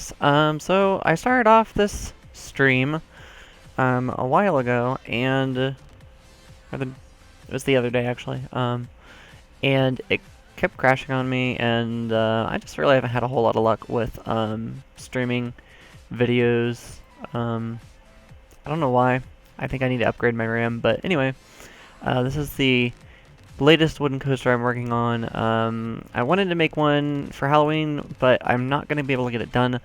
So I started off this stream a while ago, and it was the other day actually. And it kept crashing on me, and I just really haven't had a whole lot of luck with streaming videos. Um, I don't know why. I think I need to upgrade my RAM, but anyway, this is the latest wooden coaster I'm working on. I wanted to make one for Halloween, but I'm not going to be able to get it done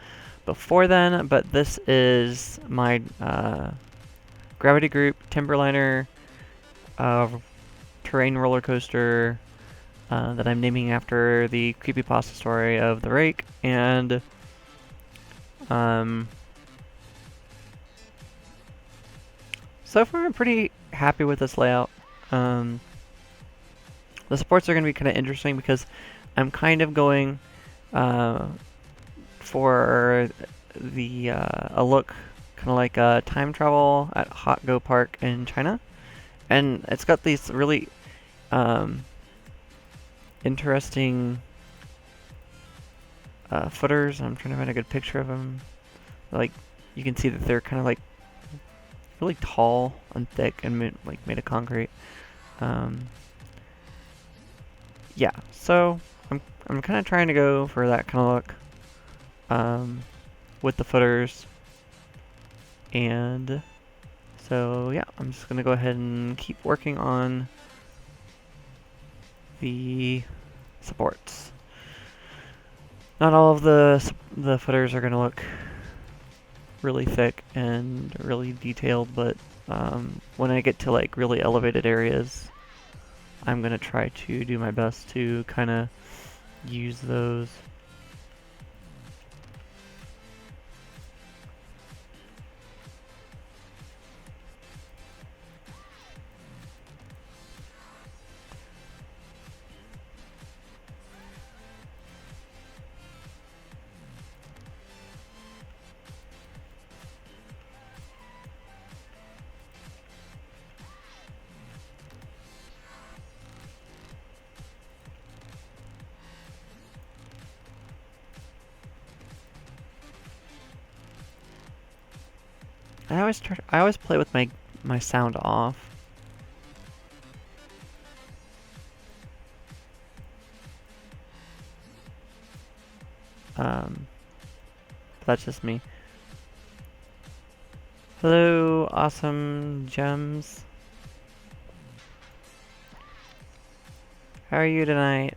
before then. But this is my Gravity Group Timberliner uh, terrain roller coaster that I'm naming after the creepypasta story of the Rake. And um, so far, I'm pretty happy with this layout. Um, the supports are going to be kind of interesting because I'm kind of going uh, for the a look kind of like time travel at Hot Go Park in China, and it's got these really um, interesting footers. I'm trying to find a good picture of them. Like you can see that they're kind of like really tall and thick and made of concrete. Um, yeah, so I'm kind of trying to go for that kind of look with the footers. And so yeah, I'm just gonna go ahead and keep working on the supports. Not all of the footers are gonna look really thick and really detailed, but when I get to like really elevated areas, I'm gonna try to do my best to kind of use those. I always play with my sound off. Um, but that's just me. Hello, awesome gems. How are you tonight?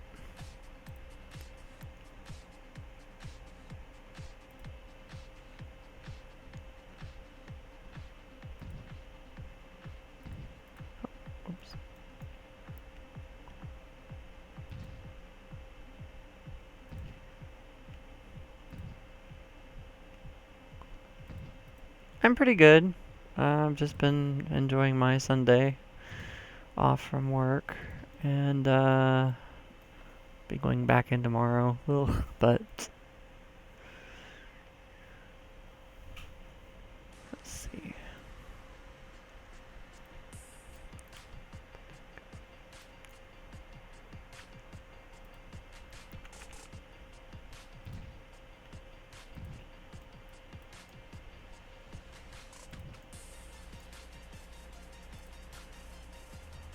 Oops. I'm pretty good. I've just been enjoying my Sunday off from work, and be going back in tomorrow. Ugh, but let's see.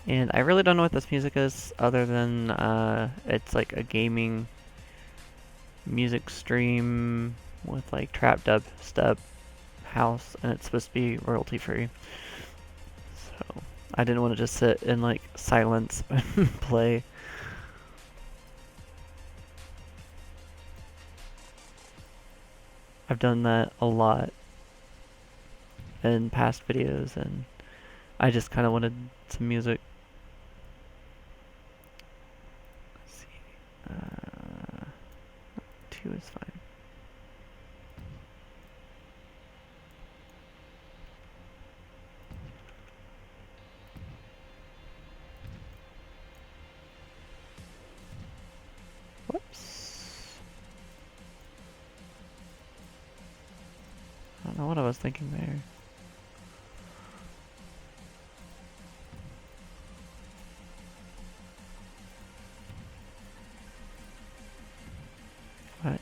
And I really don't know what this music is, other than it's like a gaming music stream with like trap dub step house, and it's supposed to be royalty free. So I didn't want to just sit in like silence and play. I've done that a lot in past videos, and I just kind of wanted some music. Let's see. 2 is fine. Whoops. I don't know what I was thinking there. But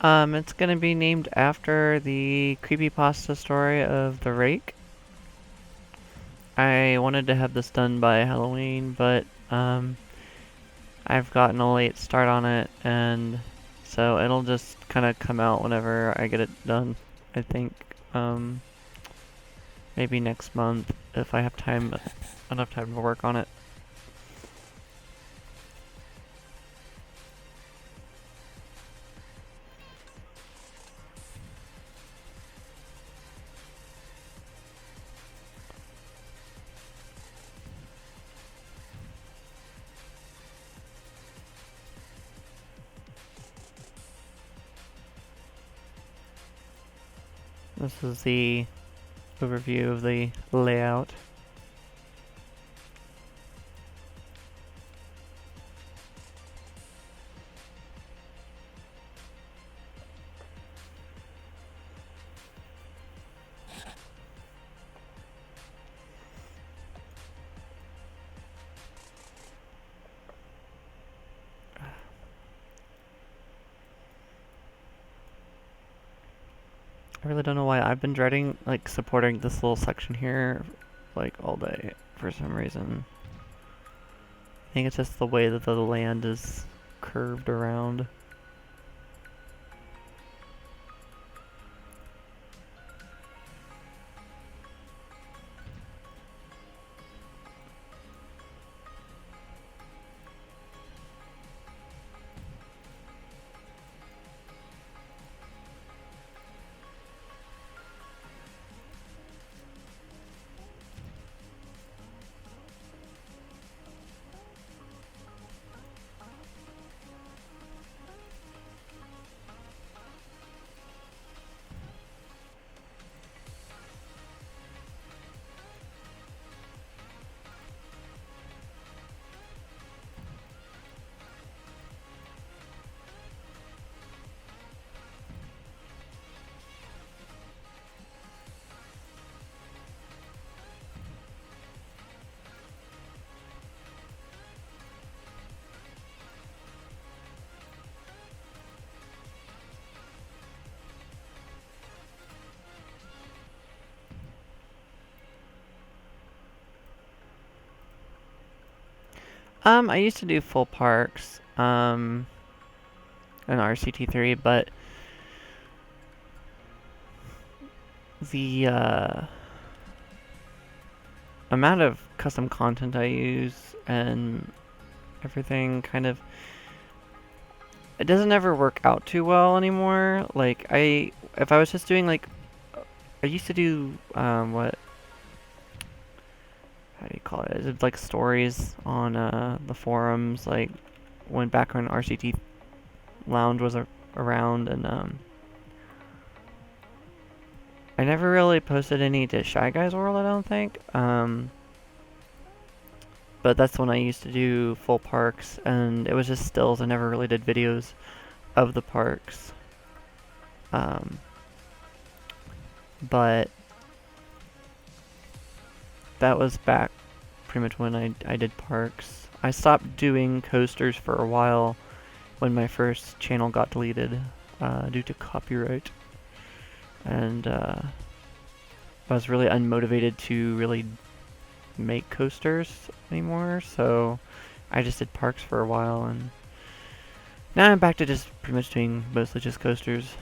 It's gonna be named after the creepypasta story of the Rake. I wanted to have this done by Halloween, but I've gotten a late start on it, and so it'll just kind of come out whenever I get it done. I think maybe next month if I have time, enough time to work on it. This is the overview of the layout. I really don't know why I've been dreading like supporting this little section here like all day for some reason. I think it's just the way that the land is curved around. I used to do full parks, in RCT3, but the amount of custom content I use and everything kind of it doesn't ever work out too well anymore. Like if I was just doing like I used to do what how do you call it? Is it like stories on the forums like back when RCT Lounge was around and I never really posted any to Shy Guys World, I don't think. But that's when I used to do full parks, and it was just stills. I never really did videos of the parks. But that was back pretty much when I did parks. I stopped doing coasters for a while when my first channel got deleted due to copyright. And I was really unmotivated to really make coasters anymore, so I just did parks for a while, and now I'm back to just pretty much doing mostly just coasters.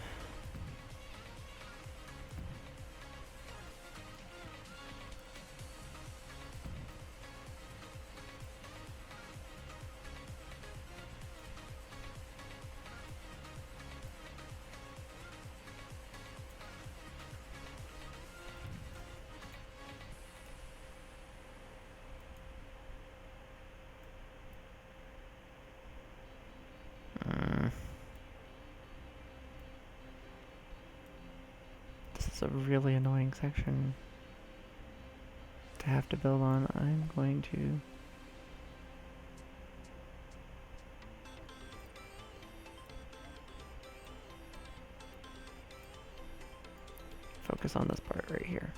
This is a really annoying section to have to build on. I'm going to focus on this part right here.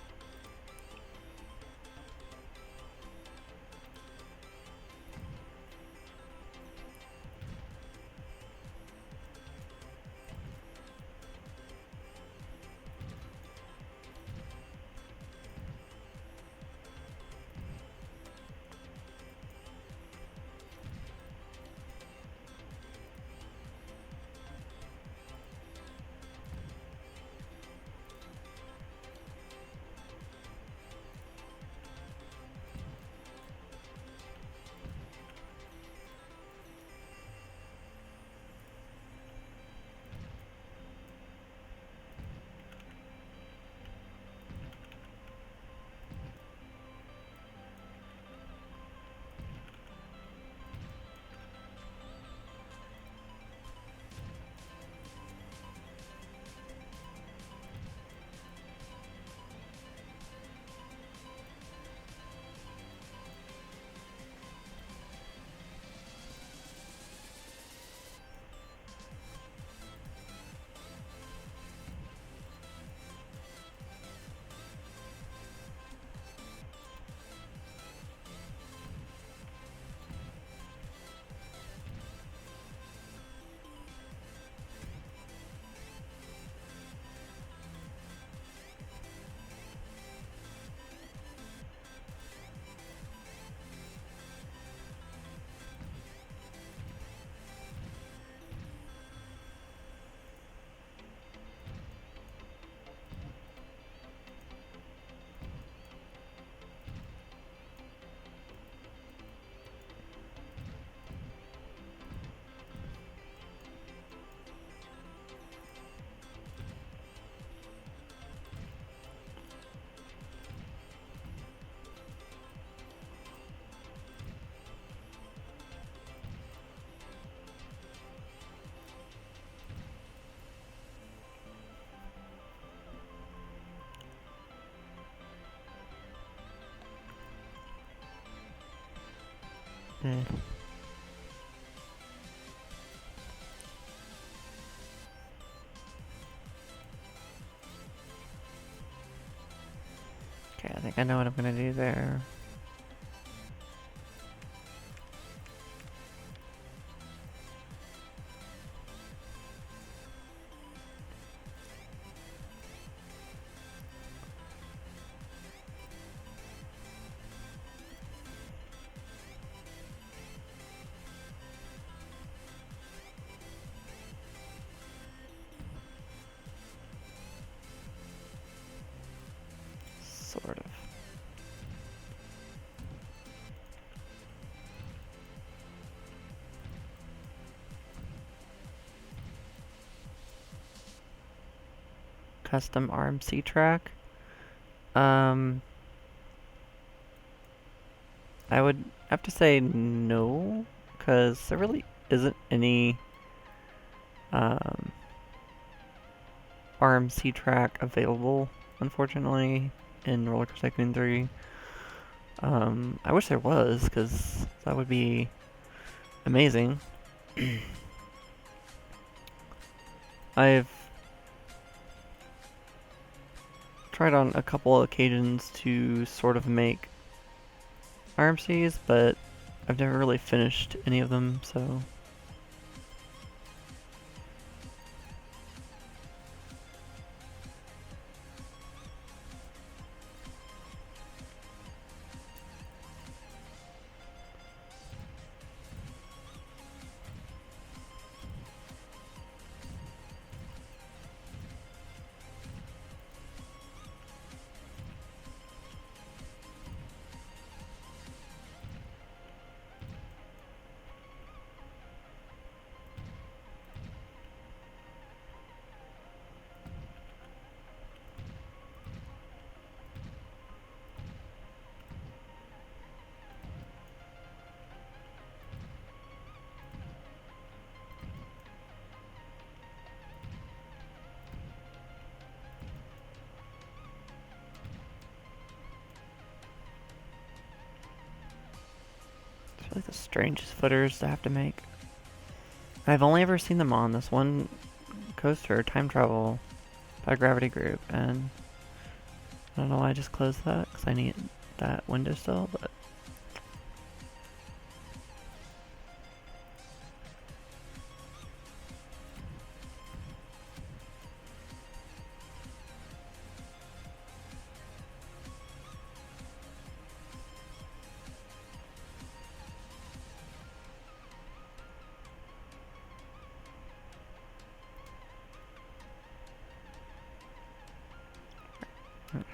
Eh. Okay, I think I know what I'm gonna do there. Sort of. Custom RMC track. I would have to say no, because there really isn't any RMC track available, unfortunately, in Roller Coaster Tycoon 3. I wish there was, because that would be amazing. I've tried on a couple of occasions to sort of make RMCs, but I've never really finished any of them, so... It's like the strangest footers to have to make. I've only ever seen them on this one coaster, Time Travel, by Gravity Group, and I don't know why I just closed that, because I need that window still, but... Okay.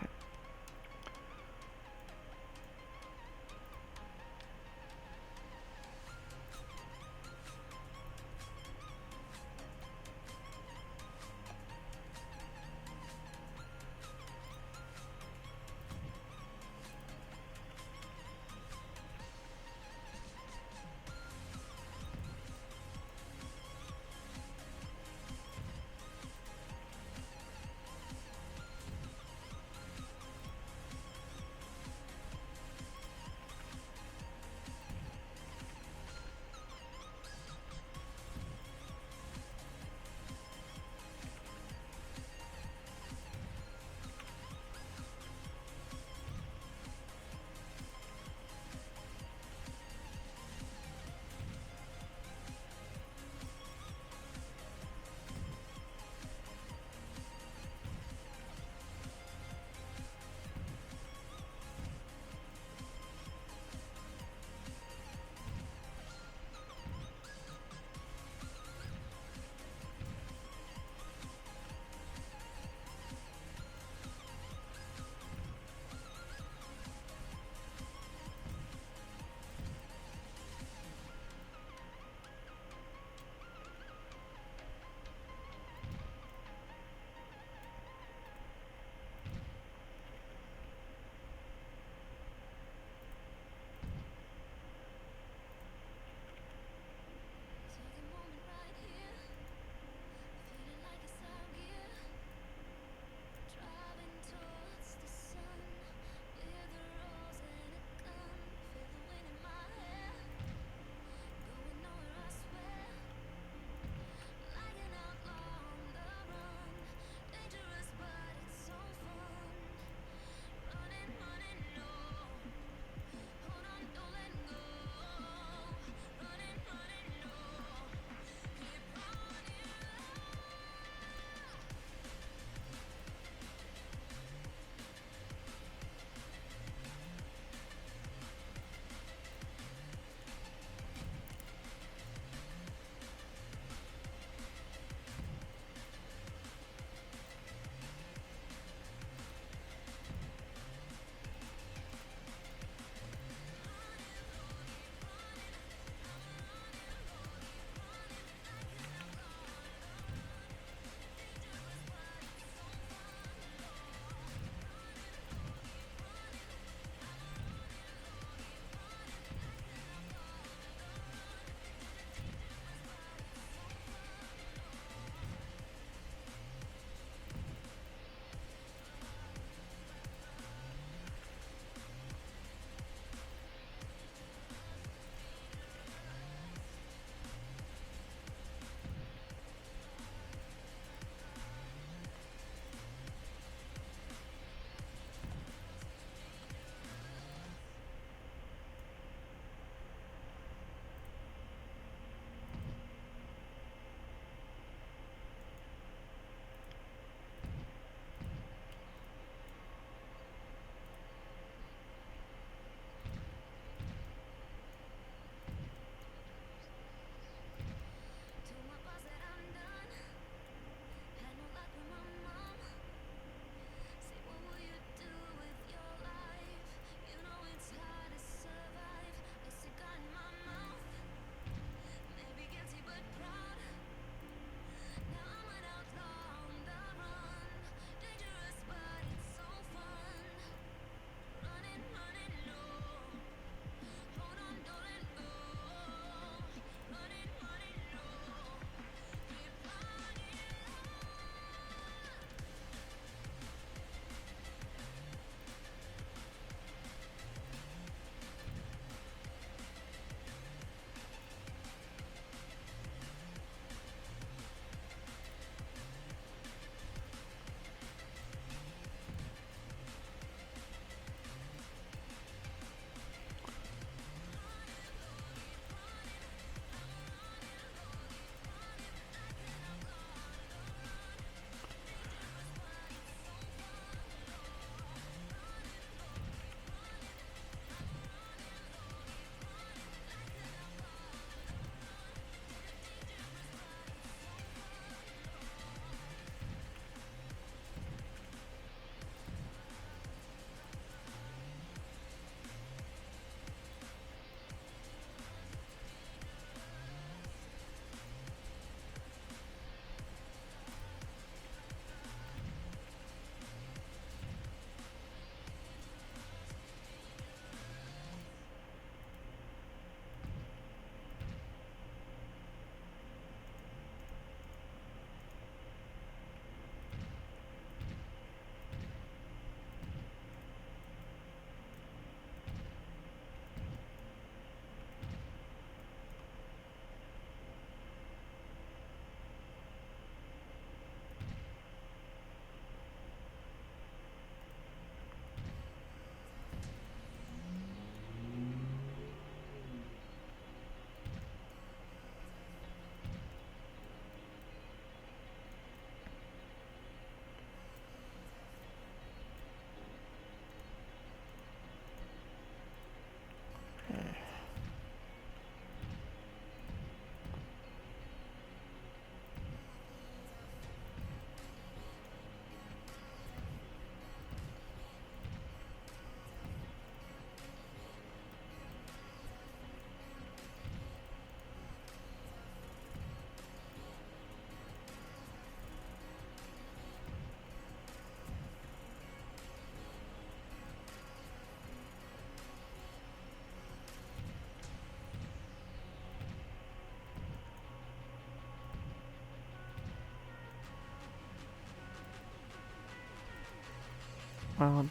Well,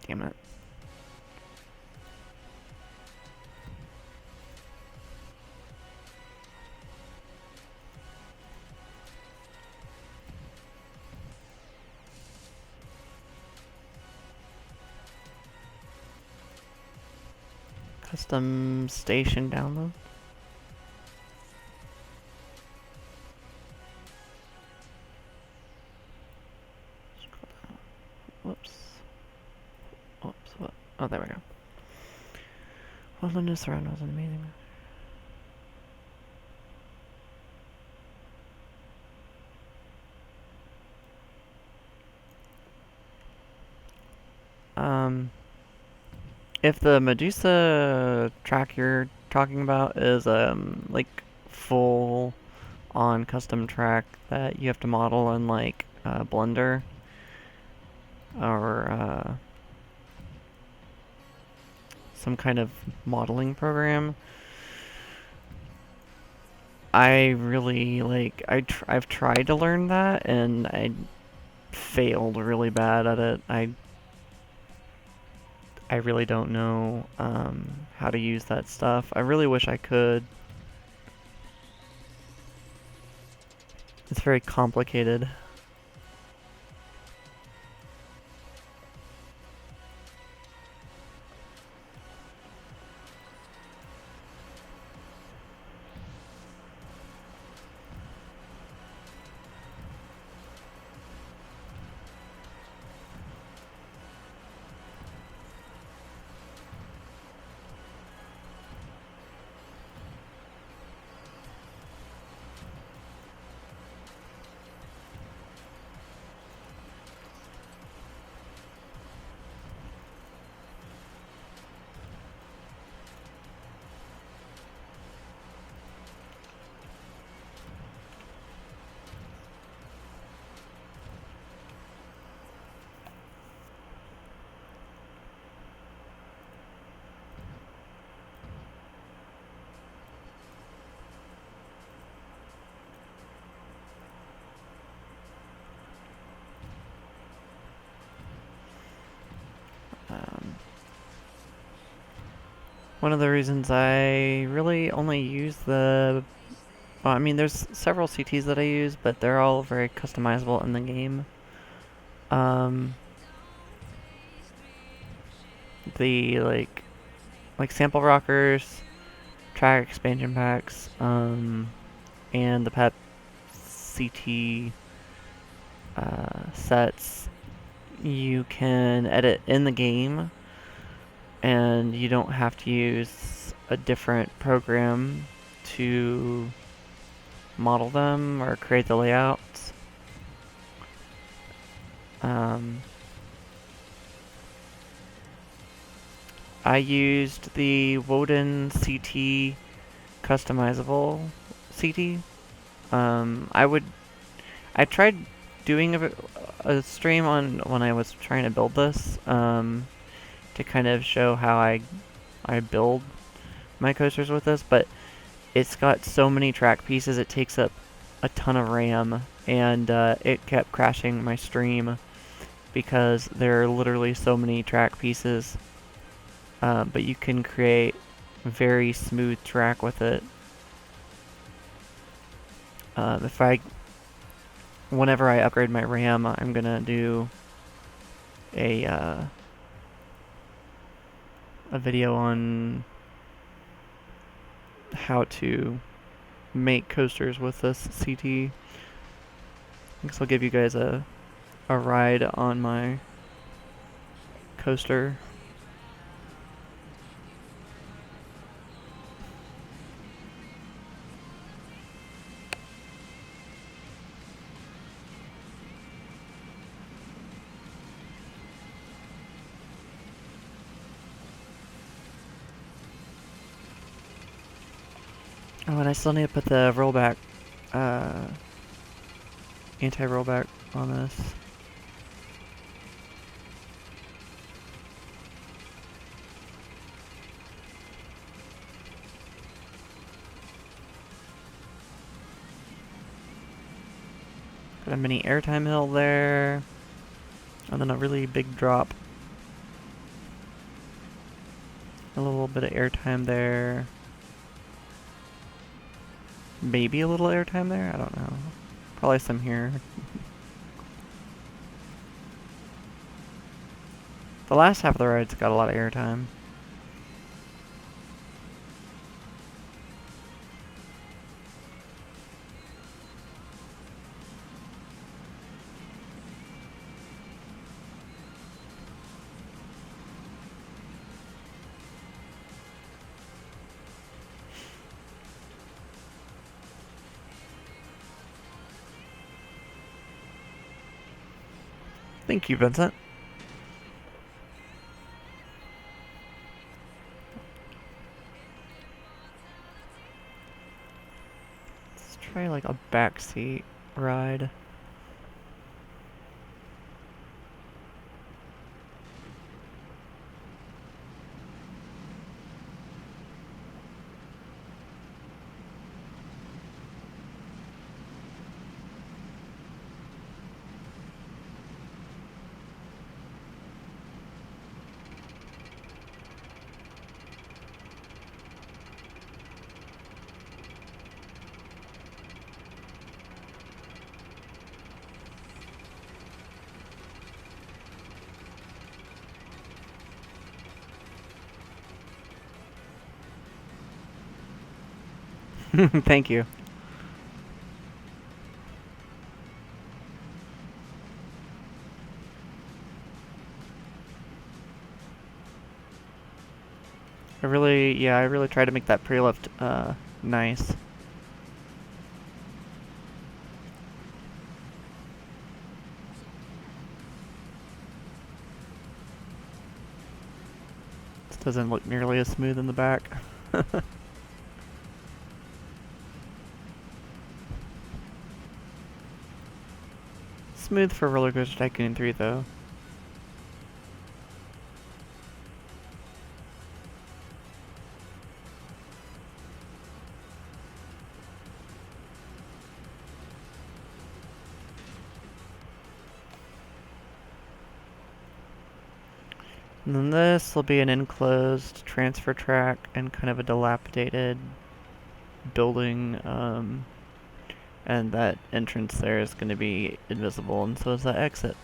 damn it. Custom station download. Whoops. Whoops, what? Oh, there we go. Wilderness around was amazing. If the Medusa track you're talking about is, like, full on custom track that you have to model in, like, Blender, or, some kind of modeling program, I really, like, I've tried to learn that, and I failed really bad at it. I really don't know how to use that stuff. I really wish I could. It's very complicated. One of the reasons I really only use the... Well, I mean, there's several CTs that I use, but they're all very customizable in the game. Um, the, like sample rockers, track expansion packs, and the PEP CT sets, you can edit in the game, and you don't have to use a different program to model them or create the layouts. I used the Woden CT customizable CT. I tried doing a stream on when I was trying to build this, to kind of show how I build my coasters with this, but it's got so many track pieces, it takes up a ton of RAM, and it kept crashing my stream because there are literally so many track pieces. But you can create very smooth track with it. Whenever I upgrade my RAM, I'm gonna do a video on how to make coasters with this CT. I guess I'll give you guys a ride on my coaster. Oh, and I still need to put the rollback, anti-rollback on this. Got a mini airtime hill there. And then a really big drop. A little bit of airtime there. Maybe a little airtime there? I don't know. Probably some here. The last half of the ride's got a lot of airtime. Thank you, Vincent. Let's try like a backseat ride. Thank you. I really try to make that pre-lift nice. This doesn't look nearly as smooth in the back. Smooth for Roller Coaster Tycoon 3 though. And then this will be an enclosed transfer track and kind of a dilapidated building, and that entrance there is going to be invisible, and so is that exit.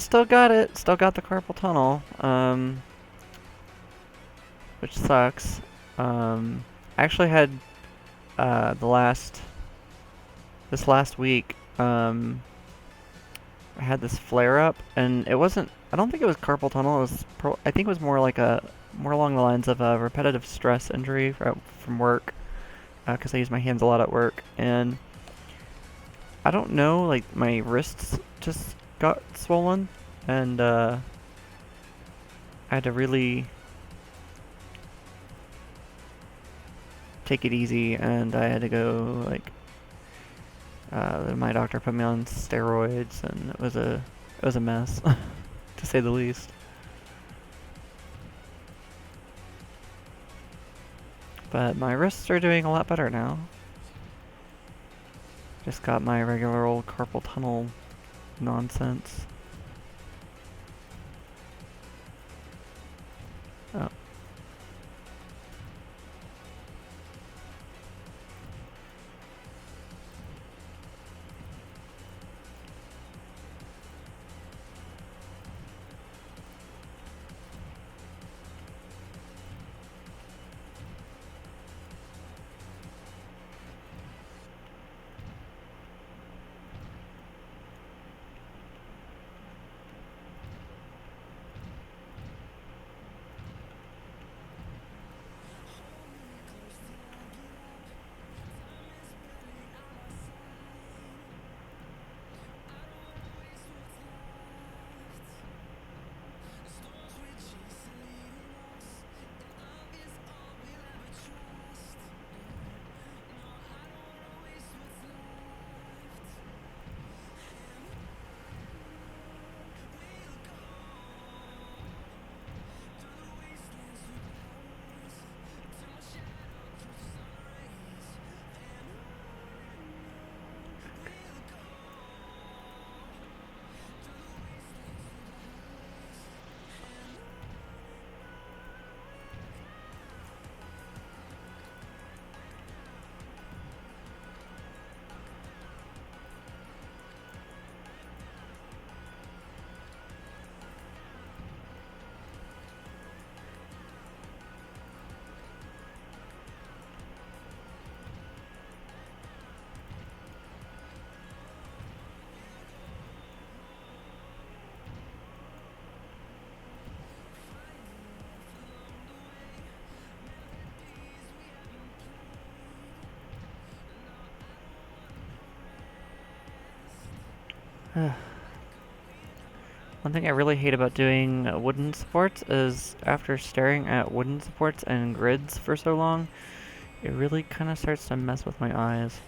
Still got it. Still got the carpal tunnel, which sucks. I actually had this last week, I had this flare up, and it wasn't. I don't think it was carpal tunnel. It was. I think it was more like more along the lines of a repetitive stress injury from work, because I use my hands a lot at work, and I don't know. Like my wrists just got swollen, and I had to really take it easy, and I had to go like. My doctor put me on steroids, and it was a mess, to say the least. But my wrists are doing a lot better now. Just got my regular old carpal tunnel nonsense. Oh. One thing I really hate about doing wooden supports is after staring at wooden supports and grids for so long, it really kind of starts to mess with my eyes.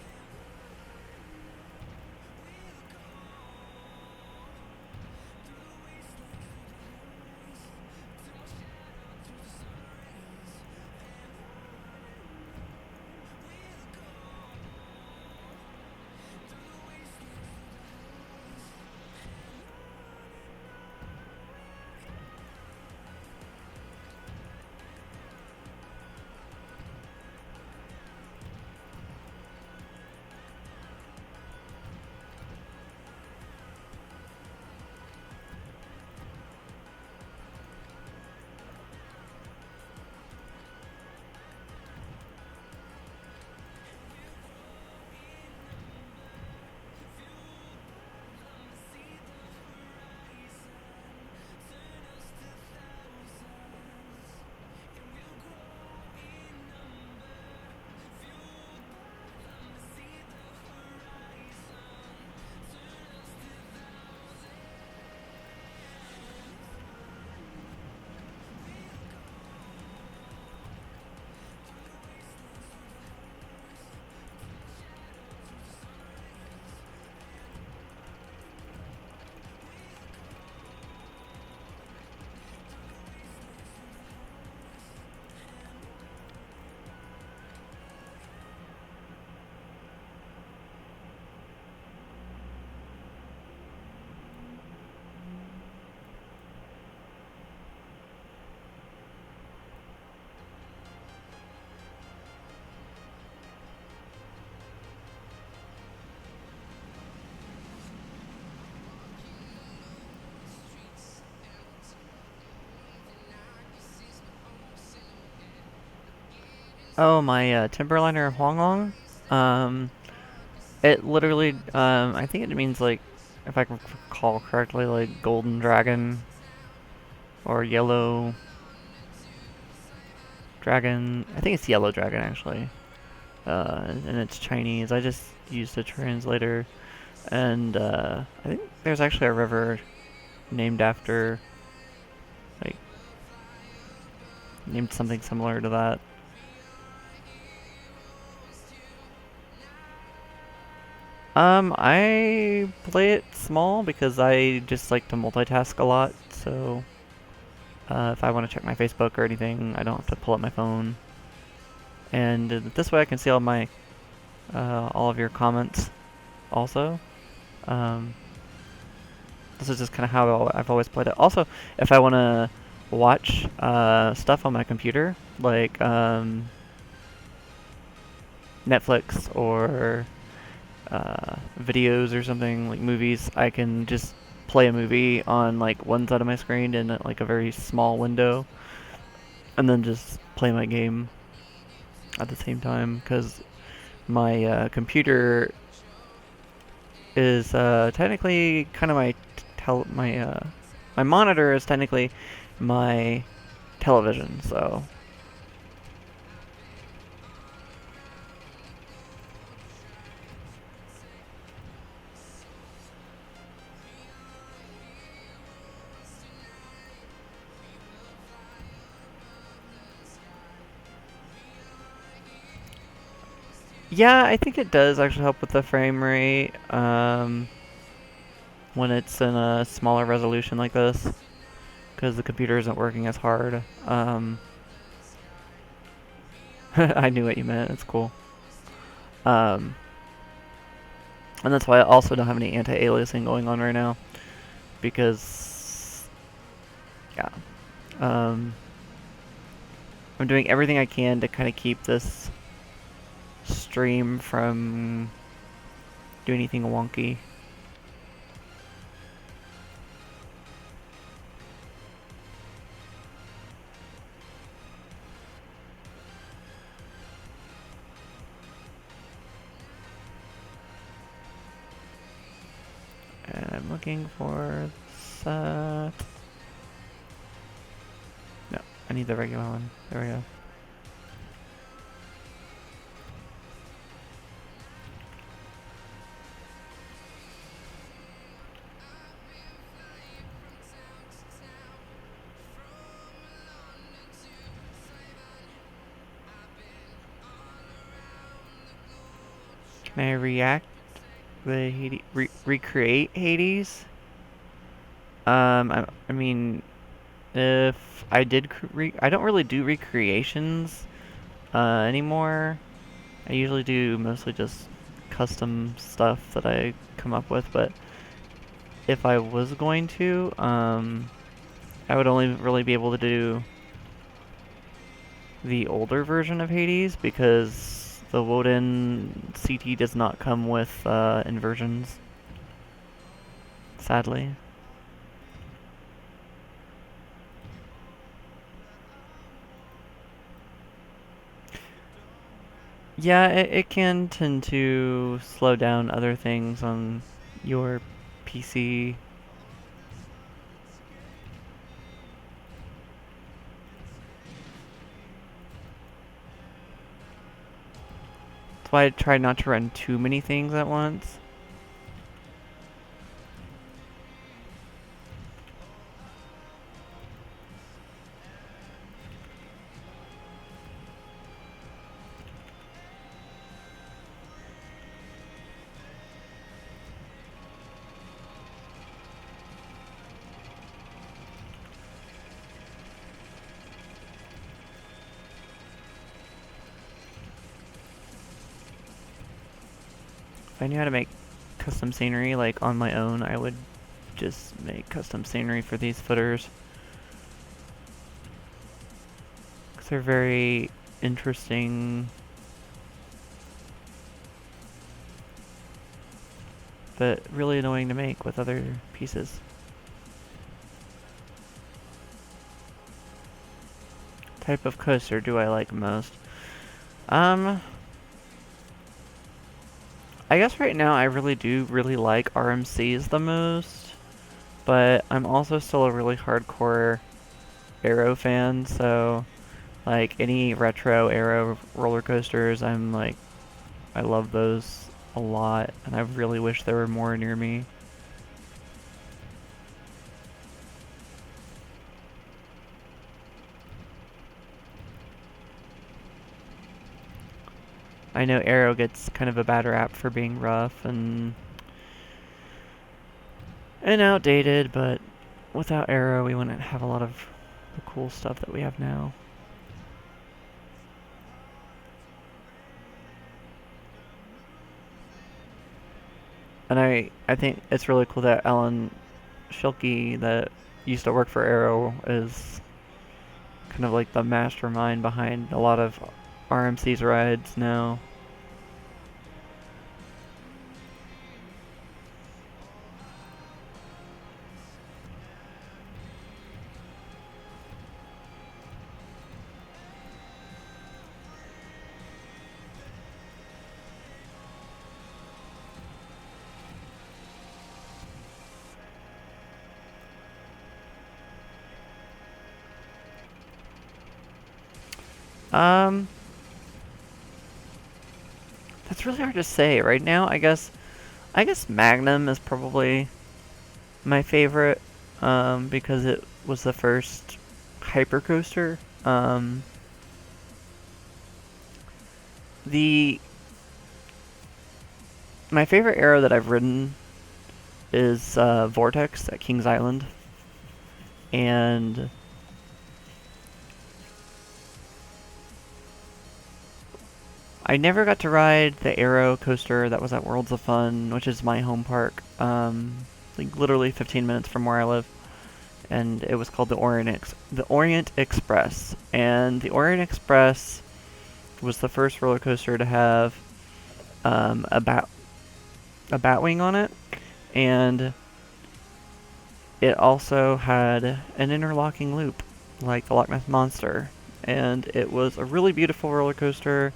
Oh, my Timberliner Huanglong. It literally, I think it means like, if I can recall correctly, like golden dragon or yellow dragon. I think it's yellow dragon actually. And it's Chinese. I just used a translator, and I think there's actually a river named after, like, named something similar to that. I play it small because I just like to multitask a lot, so if I want to check my Facebook or anything, I don't have to pull up my phone. And this way I can see all of your comments also. Um, this is just kind of how I've always played it. Also, if I want to watch stuff on my computer, like Netflix or videos or something, like movies, I can just play a movie on like one side of my screen in like a very small window, and then just play my game at the same time, because my computer is technically kind of my monitor is technically my television, so yeah, I think it does actually help with the frame rate when it's in a smaller resolution like this, because the computer isn't working as hard. I knew what you meant. It's cool. Um, and that's why I also don't have any anti-aliasing going on right now, because yeah, um, I'm doing everything I can to kind of keep this stream from doing anything wonky. And I'm looking for no, I need the regular one. There we go. May I react the recreate Hades? I mean, if I did, I don't really do recreations anymore. I usually do mostly just custom stuff that I come up with, but if I was going to, I would only really be able to do the older version of Hades because the Woden CT does not come with inversions, sadly. Yeah, it can tend to slow down other things on your PC. That's why I try not to run too many things at once. If I knew how to make custom scenery like on my own, I would just make custom scenery for these footers. Because they're very interesting, but really annoying to make with other pieces. Type of coaster do I like most? Um, I guess right now I really like RMCs the most, but I'm also still a really hardcore Aero fan, so like any retro Aero roller coasters, I love those a lot, and I really wish there were more near me. I know Aero gets kind of a bad rap for being rough and outdated, but without Aero, we wouldn't have a lot of the cool stuff that we have now. And I think it's really cool that Alan Schilke, that used to work for Aero, is kind of like the mastermind behind a lot of RMC's rides now. Um, that's really hard to say right now. I guess Magnum is probably my favorite, because it was the first hypercoaster. The my favorite era that I've ridden is Vortex at Kings Island, and I never got to ride the Aero coaster that was at Worlds of Fun, which is my home park, like literally 15 minutes from where I live, and it was called the Orient Express, and the Orient Express was the first roller coaster to have um, a bat a batwing on it, and it also had an interlocking loop, like the Loch Ness Monster, and it was a really beautiful roller coaster.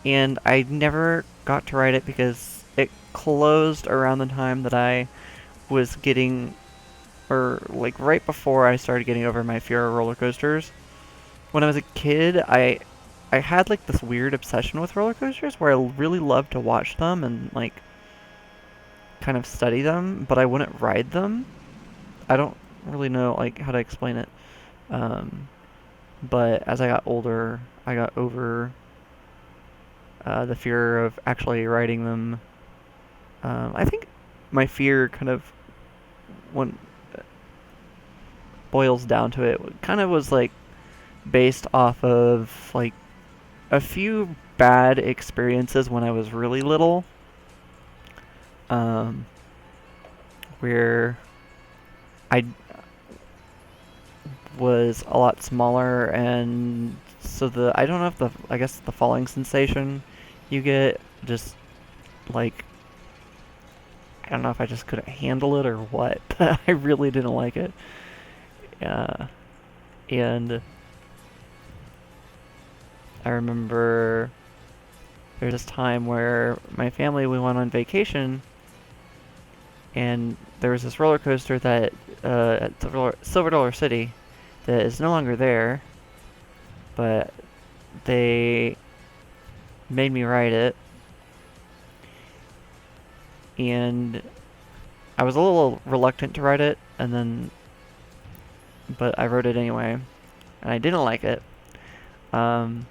And I never got to ride it because it closed around the time that I was getting, or like right before I started getting over my fear of roller coasters. When I was a kid, I had like this weird obsession with roller coasters where I really loved to watch them and like kind of study them, but I wouldn't ride them. I don't really know like how to explain it. Um, but as I got older, I got over the fear of actually riding them. I think my fear kind of, when boils down to it, kind of was like based off of like a few bad experiences when I was really little, um, where I was a lot smaller, and so I don't know if I guess the falling sensation you get, just like, I don't know if I just couldn't handle it or what, but I really didn't like it. Uh, and I remember there's this time where my family, we went on vacation, and there was this roller coaster that at Silver Dollar City that is no longer there, but they made me ride it, and I was a little reluctant to ride it, but I rode it anyway, and I didn't like it. Um,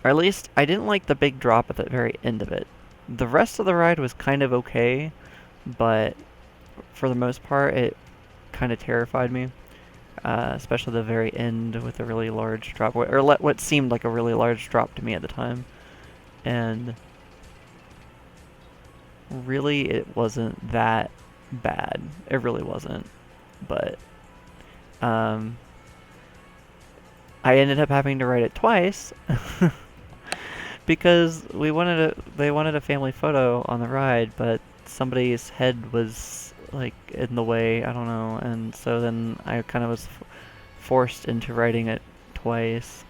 or at least I didn't like the big drop at the very end of it. The rest of the ride was kind of okay, but for the most part, it kind of terrified me. Especially the very end with a really large drop, or what seemed like a really large drop to me at the time. And really, it wasn't that bad. It really wasn't. But um, I ended up having to write it twice because they wanted a family photo on the ride, but somebody's head was like in the way. I don't know, and so then I kind of was forced into writing it twice.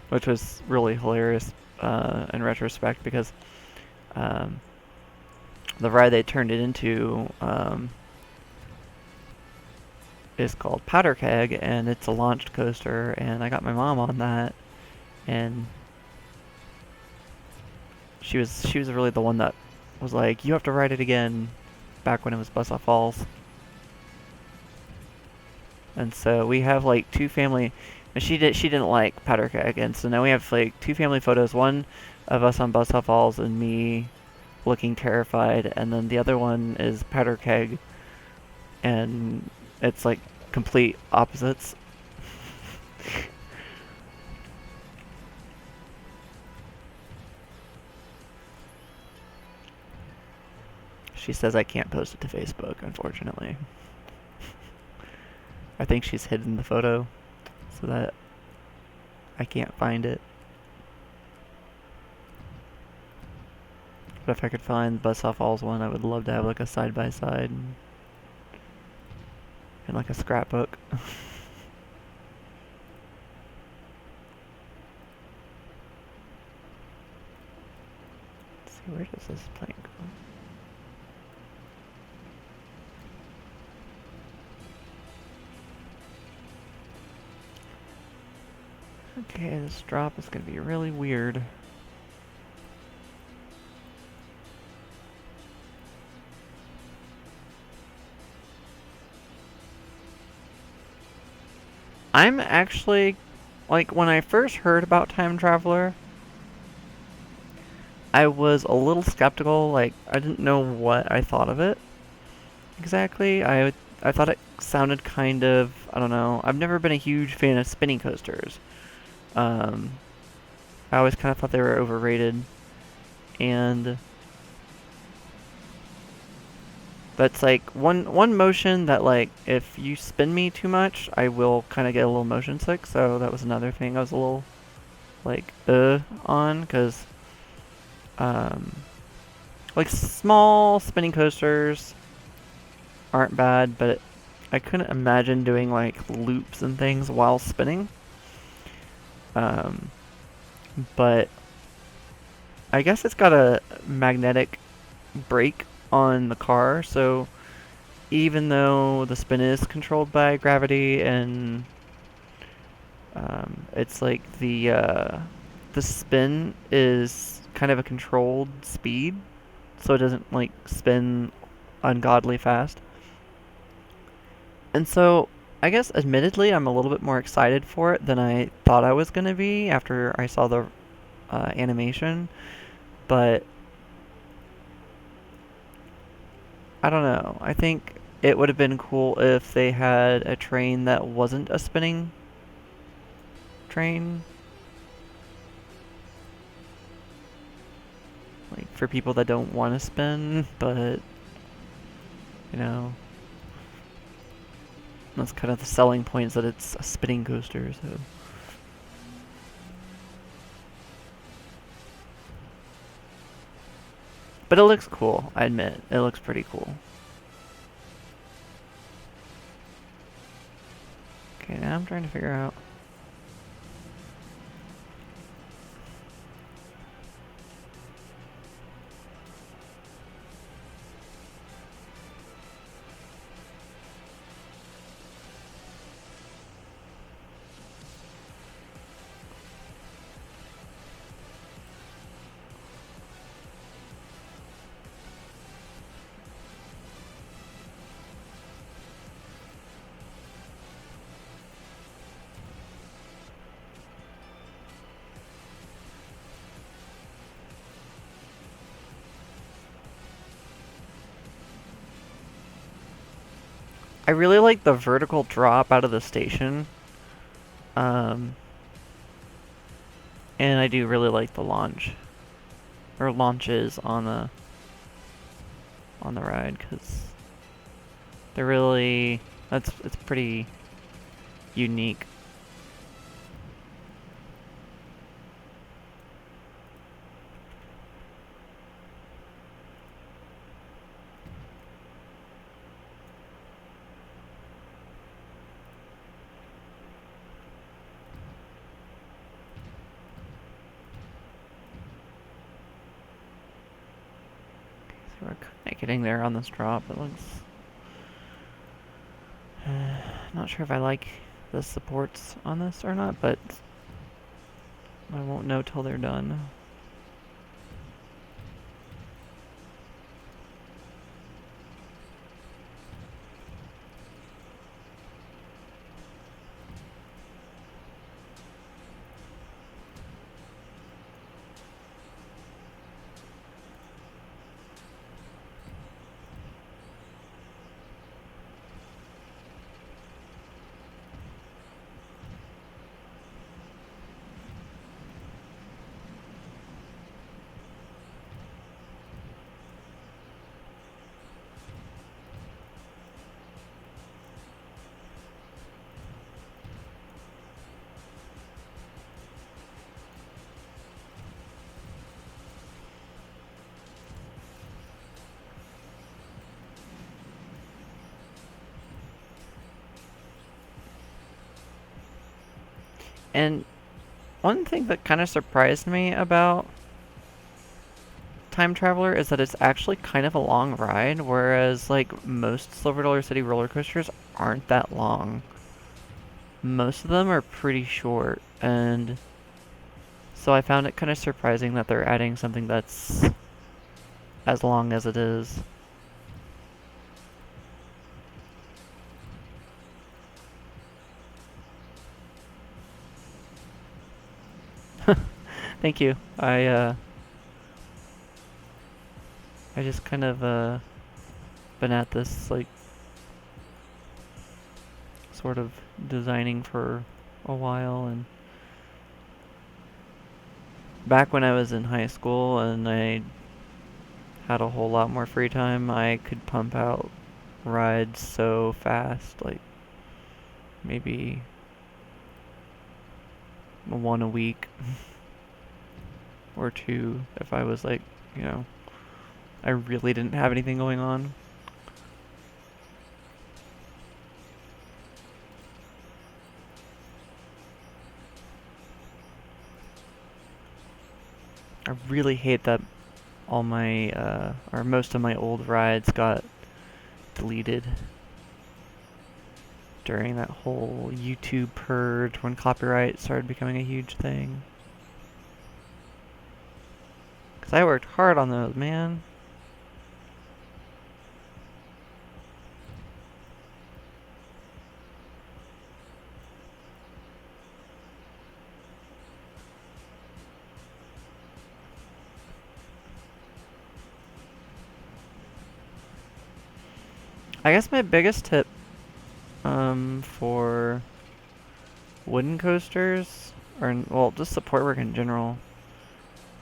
Which was really hilarious in retrospect, because um, the ride they turned it into is called Powder Keg, and it's a launched coaster, and I got my mom on that, and she was really the one that was like, "You have to ride it again," back when it was Buzzsaw Falls. And so we have like two family. She didn't like Powder Keg, and so now we have like two family photos. One of us on Buzzsaw Falls and me looking terrified, and then the other one is Powder Keg, and it's like complete opposites. She says I can't post it to Facebook, unfortunately. I think she's hidden the photo so that I can't find it. But if I could find the Buzzsaw Falls one, I would love to have like a side by side and like a scrapbook. Let's see, where does this plane go? Okay, this drop is gonna be really weird. I'm actually, like, when I first heard about Time Traveler, I was a little skeptical. Like, I didn't know what I thought of it exactly. I thought it sounded kind of, I don't know. I've never been a huge fan of spinning coasters. Um, I always kind of thought they were overrated, and that's like one motion that, like, if you spin me too much, I will kind of get a little motion sick. So that was another thing I was a little like on, because like, small spinning coasters aren't bad, but I couldn't imagine doing like loops and things while spinning. But I guess it's got a magnetic brake on the car, so even though the spin is controlled by gravity, and it's like the spin is kind of a controlled speed, so it doesn't like spin ungodly fast. And so, I guess admittedly, I'm a little bit more excited for it than I thought I was gonna be after I saw the animation. But I don't know. I think it would have been cool if they had a train that wasn't a spinning train. Like, for people that don't want to spin, but, you know, that's kind of the selling point is that it's a spinning coaster, so. But it looks cool, I admit. It looks pretty cool. Okay, now I'm trying to figure out. I really like the vertical drop out of the station. Um, and I do really like the launch or launches on the ride because they're really it's pretty unique. So we're kind of getting there on this drop. It looks. Not sure if I like the supports on this or not, but I won't know till they're done. And one thing that kind of surprised me about Time Traveler is that it's actually kind of a long ride, whereas like most Silver Dollar City roller coasters aren't that long. Most of them are pretty short, and so I found it kind of surprising that they're adding something that's as long as it is. Thank you. I just kind of been at this like sort of designing for a while, and back when I was in high school and I had a whole lot more free time, I could pump out rides so fast, like maybe one a week or two if I was like, you know, I really didn't have anything going on. I really hate that all my, or most of my old rides got deleted during that whole YouTube purge when copyright started becoming a huge thing. Because I worked hard on those, man. I guess my biggest tip for wooden coasters, or well, just support work in general,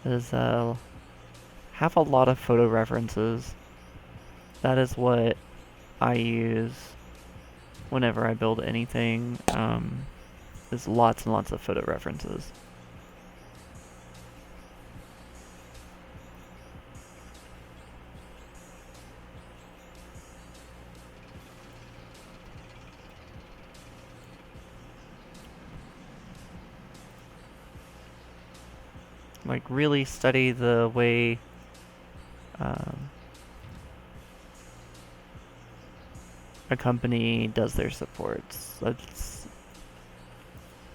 is have a lot of photo references. That is what I use whenever I build anything. There's lots and lots of photo references. Like really study the way um, a company does their supports. That's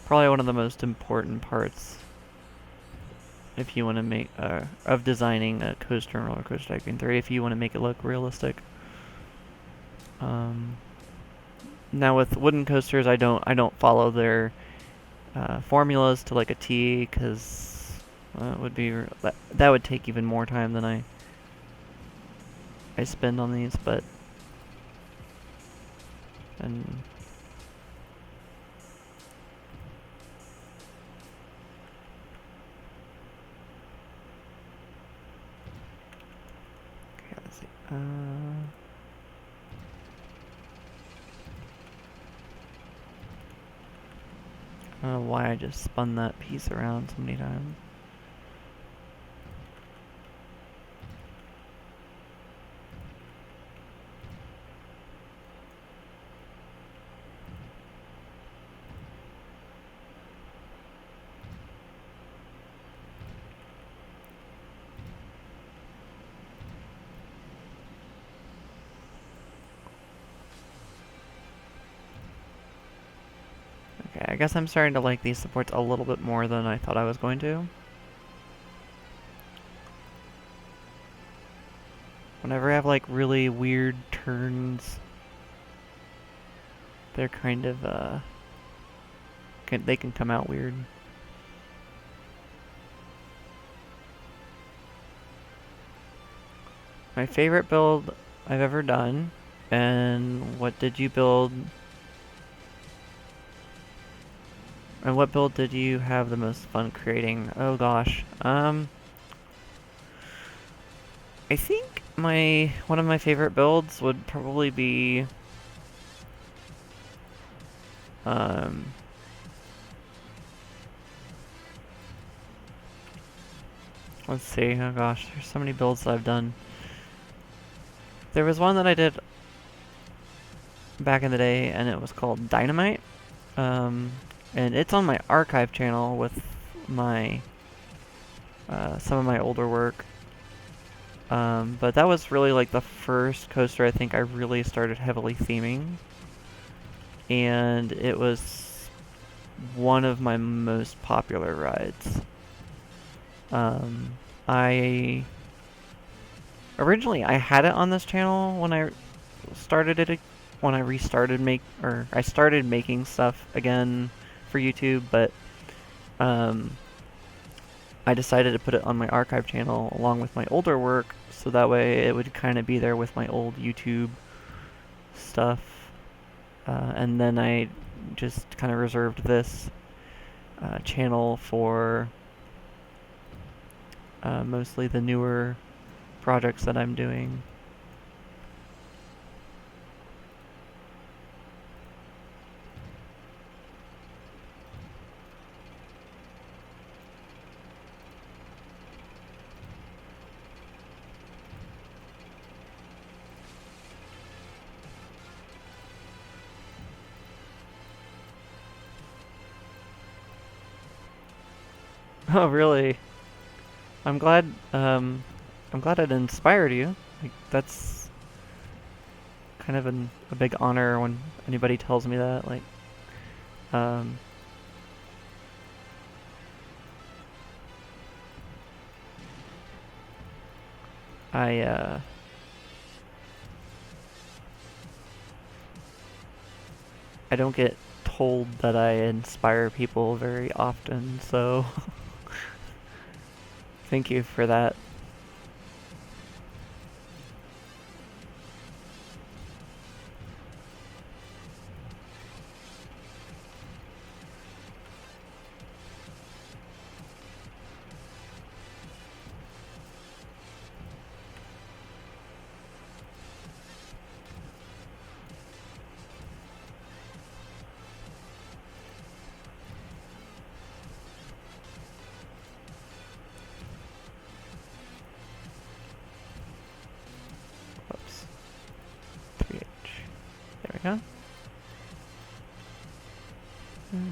probably one of the most important parts if you want to make of designing a coaster in Roller Coaster Tycoon 3. If you want to make it look realistic. Um, Now with wooden coasters, I don't follow their formulas to like a T because it would be that would take even more time than I spend on these, but and okay, let's see. I don't know why I just spun that piece around so many times. Okay, I guess I'm starting to like these supports a little bit more than I thought I was going to. Whenever I have like really weird turns, they're kind of they can come out weird. My favorite build I've ever done, and what did you build? And what build did you have the most fun creating? Oh gosh. I think one of my favorite builds would probably be um let's see. Oh gosh, there's so many builds that I've done. There was one that I did back in the day and it was called Dynamite. And it's on my archive channel with my some of my older work. But that was really like the first coaster I think I really started heavily theming. And it was one of my most popular rides. I originally I had it on this channel when I started it when I started making stuff again for YouTube, but I decided to put it on my archive channel along with my older work, so that way it would kind of be there with my old YouTube stuff. And then I just kind of reserved this channel for mostly the newer projects that I'm doing. Oh, really? I'm glad. I'm glad it inspired you. Like that's kind of a big honor when anybody tells me that. Like, um, I I don't get told that I inspire people very often, so thank you for that.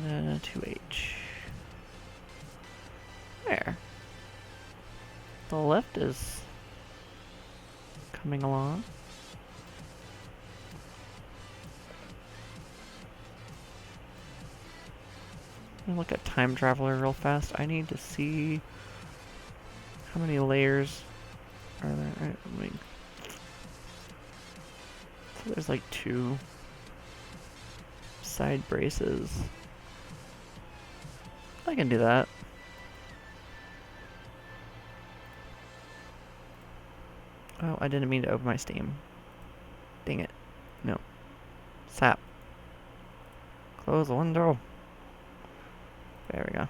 And then a 2H. There. The lift is coming along. Let me look at Time Traveler real fast. I need to see how many layers are there. So there's like 2 side braces. I can do that. Oh, I didn't mean to open my Steam. Dang it. No. Sap. Close the window. There we go.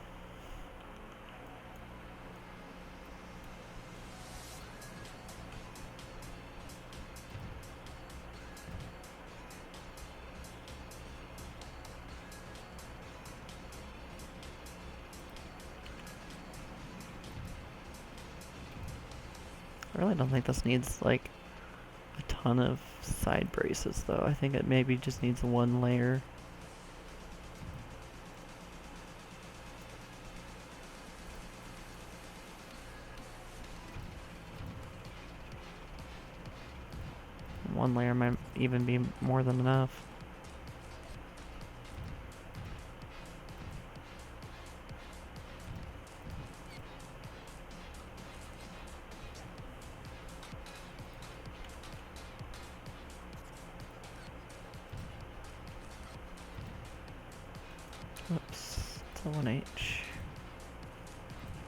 I really don't think this needs, like, a ton of side braces, though. I think it maybe just needs 1 layer. One layer might even be more than enough. Oops, it's a 1H.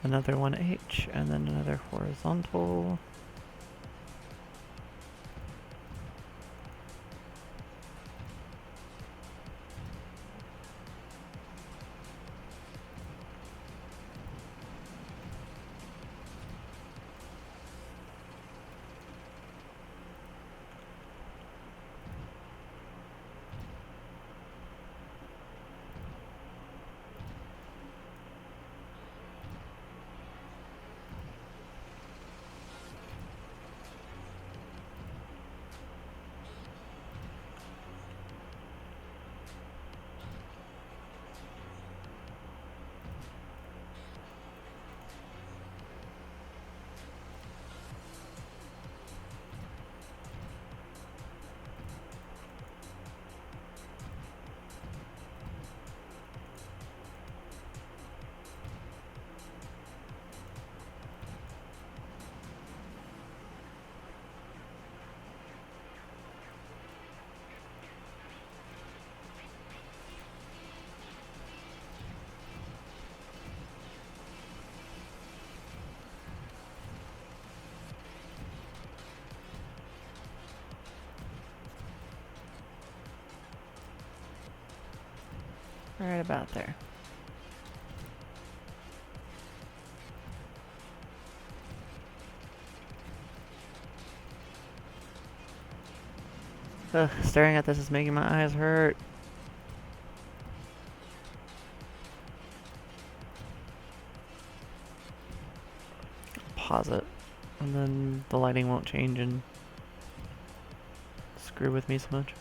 Another 1H, and then another horizontal. Right about there. Ugh, staring at this is making my eyes hurt. Pause it, and then the lighting won't change and screw with me so much.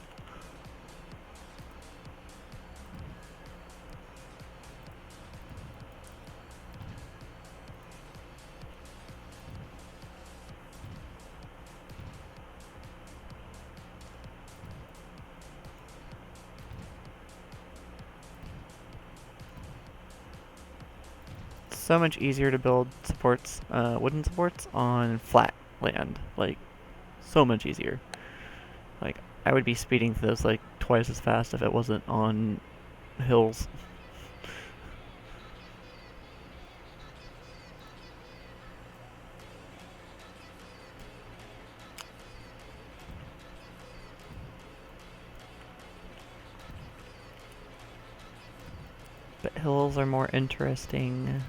So much easier to build supports, wooden supports on flat land. Like, so much easier. Like, I would be speeding through those like twice as fast if it wasn't on hills. But hills are more interesting.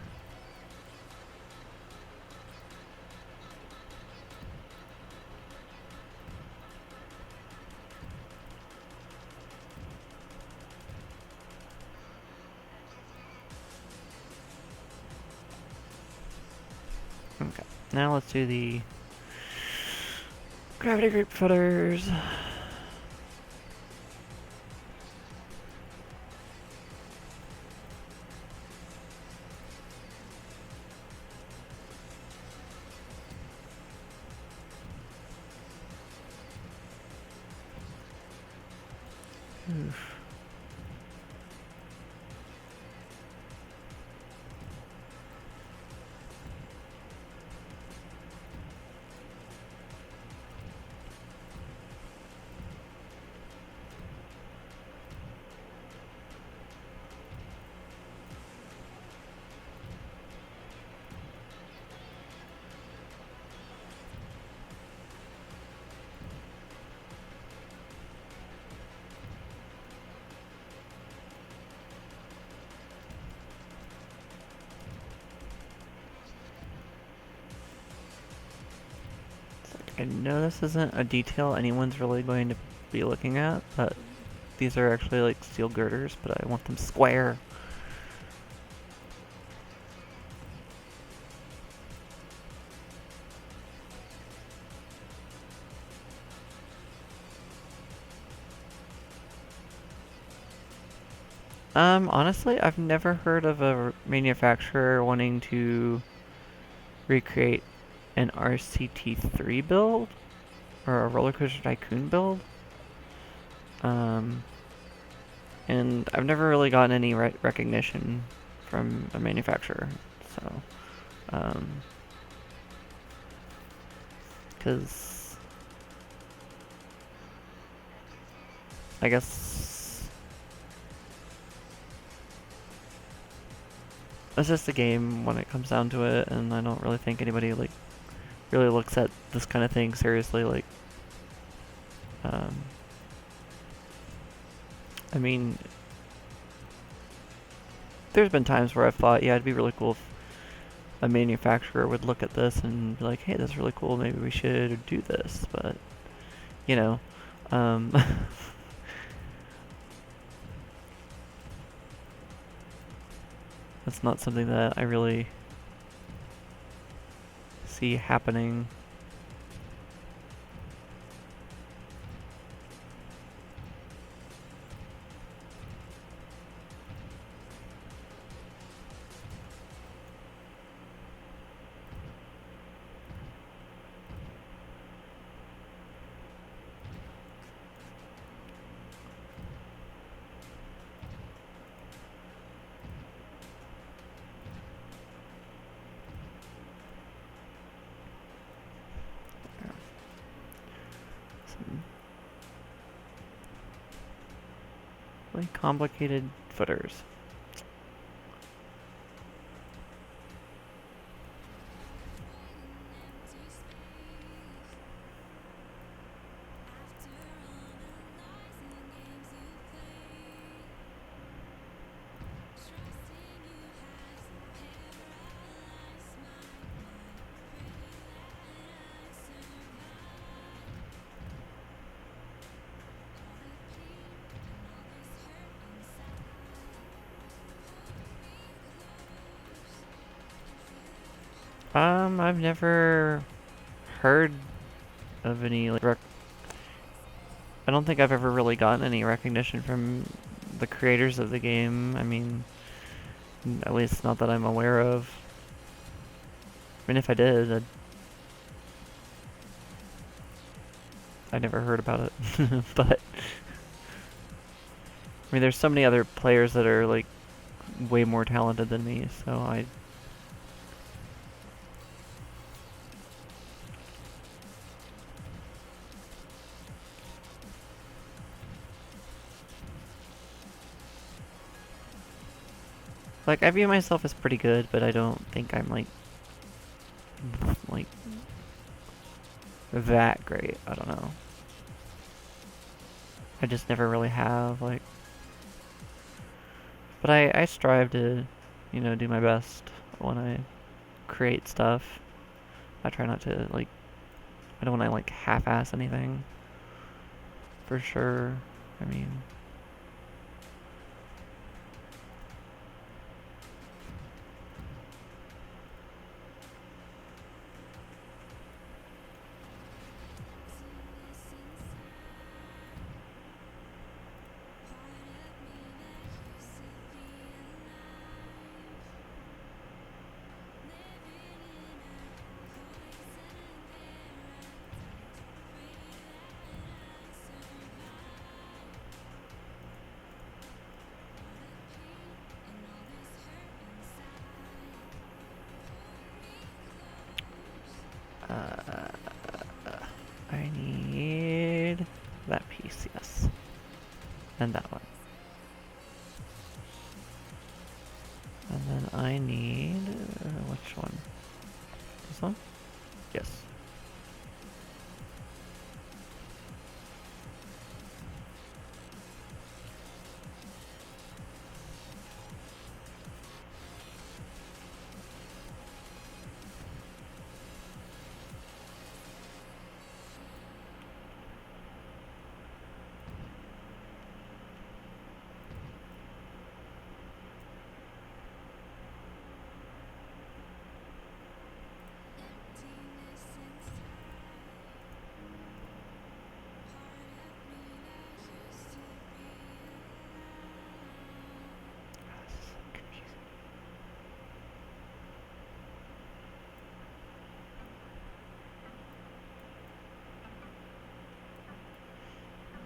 Okay, now let's do the gravity grape footers. I Oof. I know this isn't a detail anyone's really going to be looking at, but these are actually like steel girders, but I want them square. Honestly, I've never heard of a manufacturer wanting to recreate an RCT3 build or a Roller Coaster Tycoon build. Um, and I've never really gotten any recognition from a manufacturer. So, because I guess it's just a game when it comes down to it, and I don't really think anybody like really looks at this kind of thing seriously. Like, um, I mean, there's been times where I've thought, yeah, it'd be really cool if a manufacturer would look at this and be like, hey, that's really cool, maybe we should do this. But, you know, um, that's not something that I really see happening. Some really complicated footers. I've never heard of any like I don't think I've ever really gotten any recognition from the creators of the game. I mean, at least not that I'm aware of. I mean, if I did, I never heard about it. But I mean, there's so many other players that are like way more talented than me, so I like I view myself as pretty good, but I don't think I'm like that great. I don't know. I just never really have like, but I strive to, do my best when I create stuff. I try not to like I don't want to like half-ass anything. For sure. I mean, piece, yes. And that one. And then I need... which one? This one? Yes.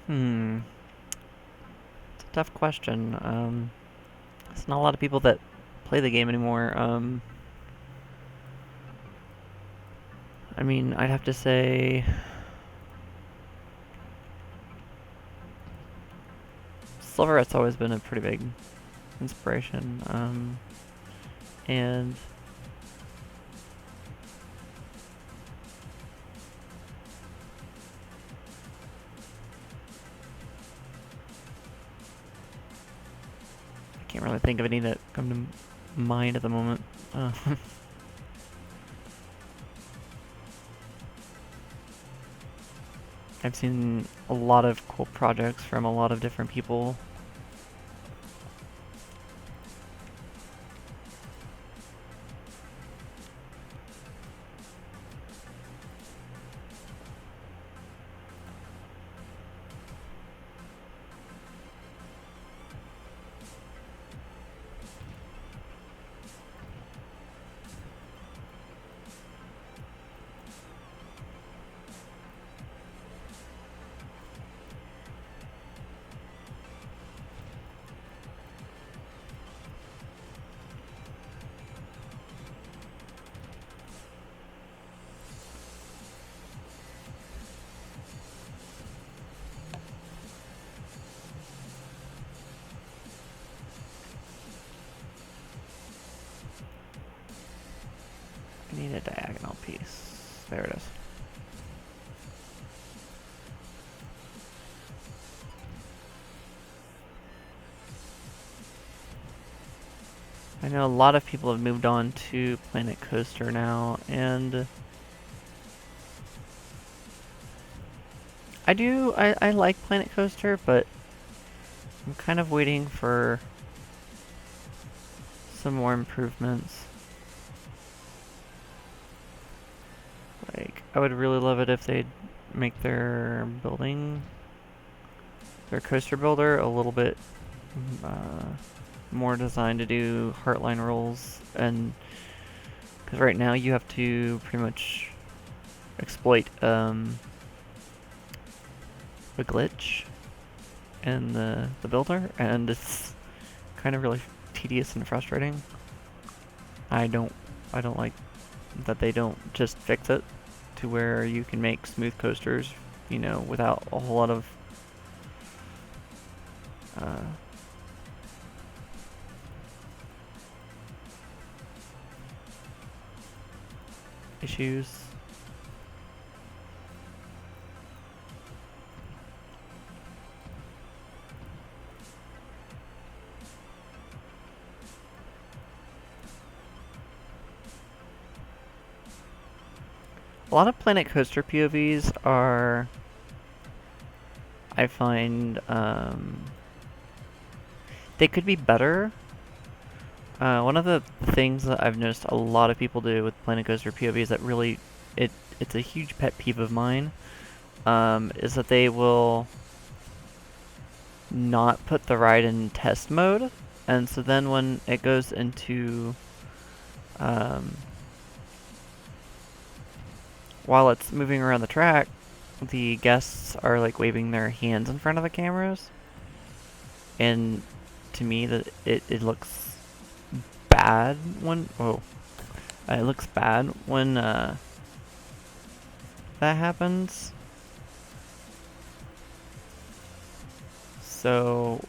It's a tough question. There's not a lot of people that play the game anymore. I mean, I'd have to say... Silverette's always been a pretty big inspiration. And... I can't really think of any that come to mind at the moment. I've seen a lot of cool projects from a lot of different people. I need a diagonal piece. There it is. I know a lot of people have moved on to Planet Coaster now, and I like Planet Coaster, but I'm kind of waiting for some more improvements. Like, I would really love it if they'd make their coaster builder a little bit more designed to do heartline rolls, and because right now you have to pretty much exploit a glitch in the builder, and it's kind of really tedious and frustrating. I don't like that they don't just fix it to where you can make smooth coasters, you know, without a whole lot of issues. A lot of Planet Coaster POVs are, I find, they could be better. One of the things that I've noticed a lot of people do with Planet Coaster POVs that really, it's a huge pet peeve of mine, is that they will not put the ride in test mode, and so then when it goes into, while it's moving around the track, the guests are like waving their hands in front of the cameras, and to me that it looks bad when it looks bad when that happens. So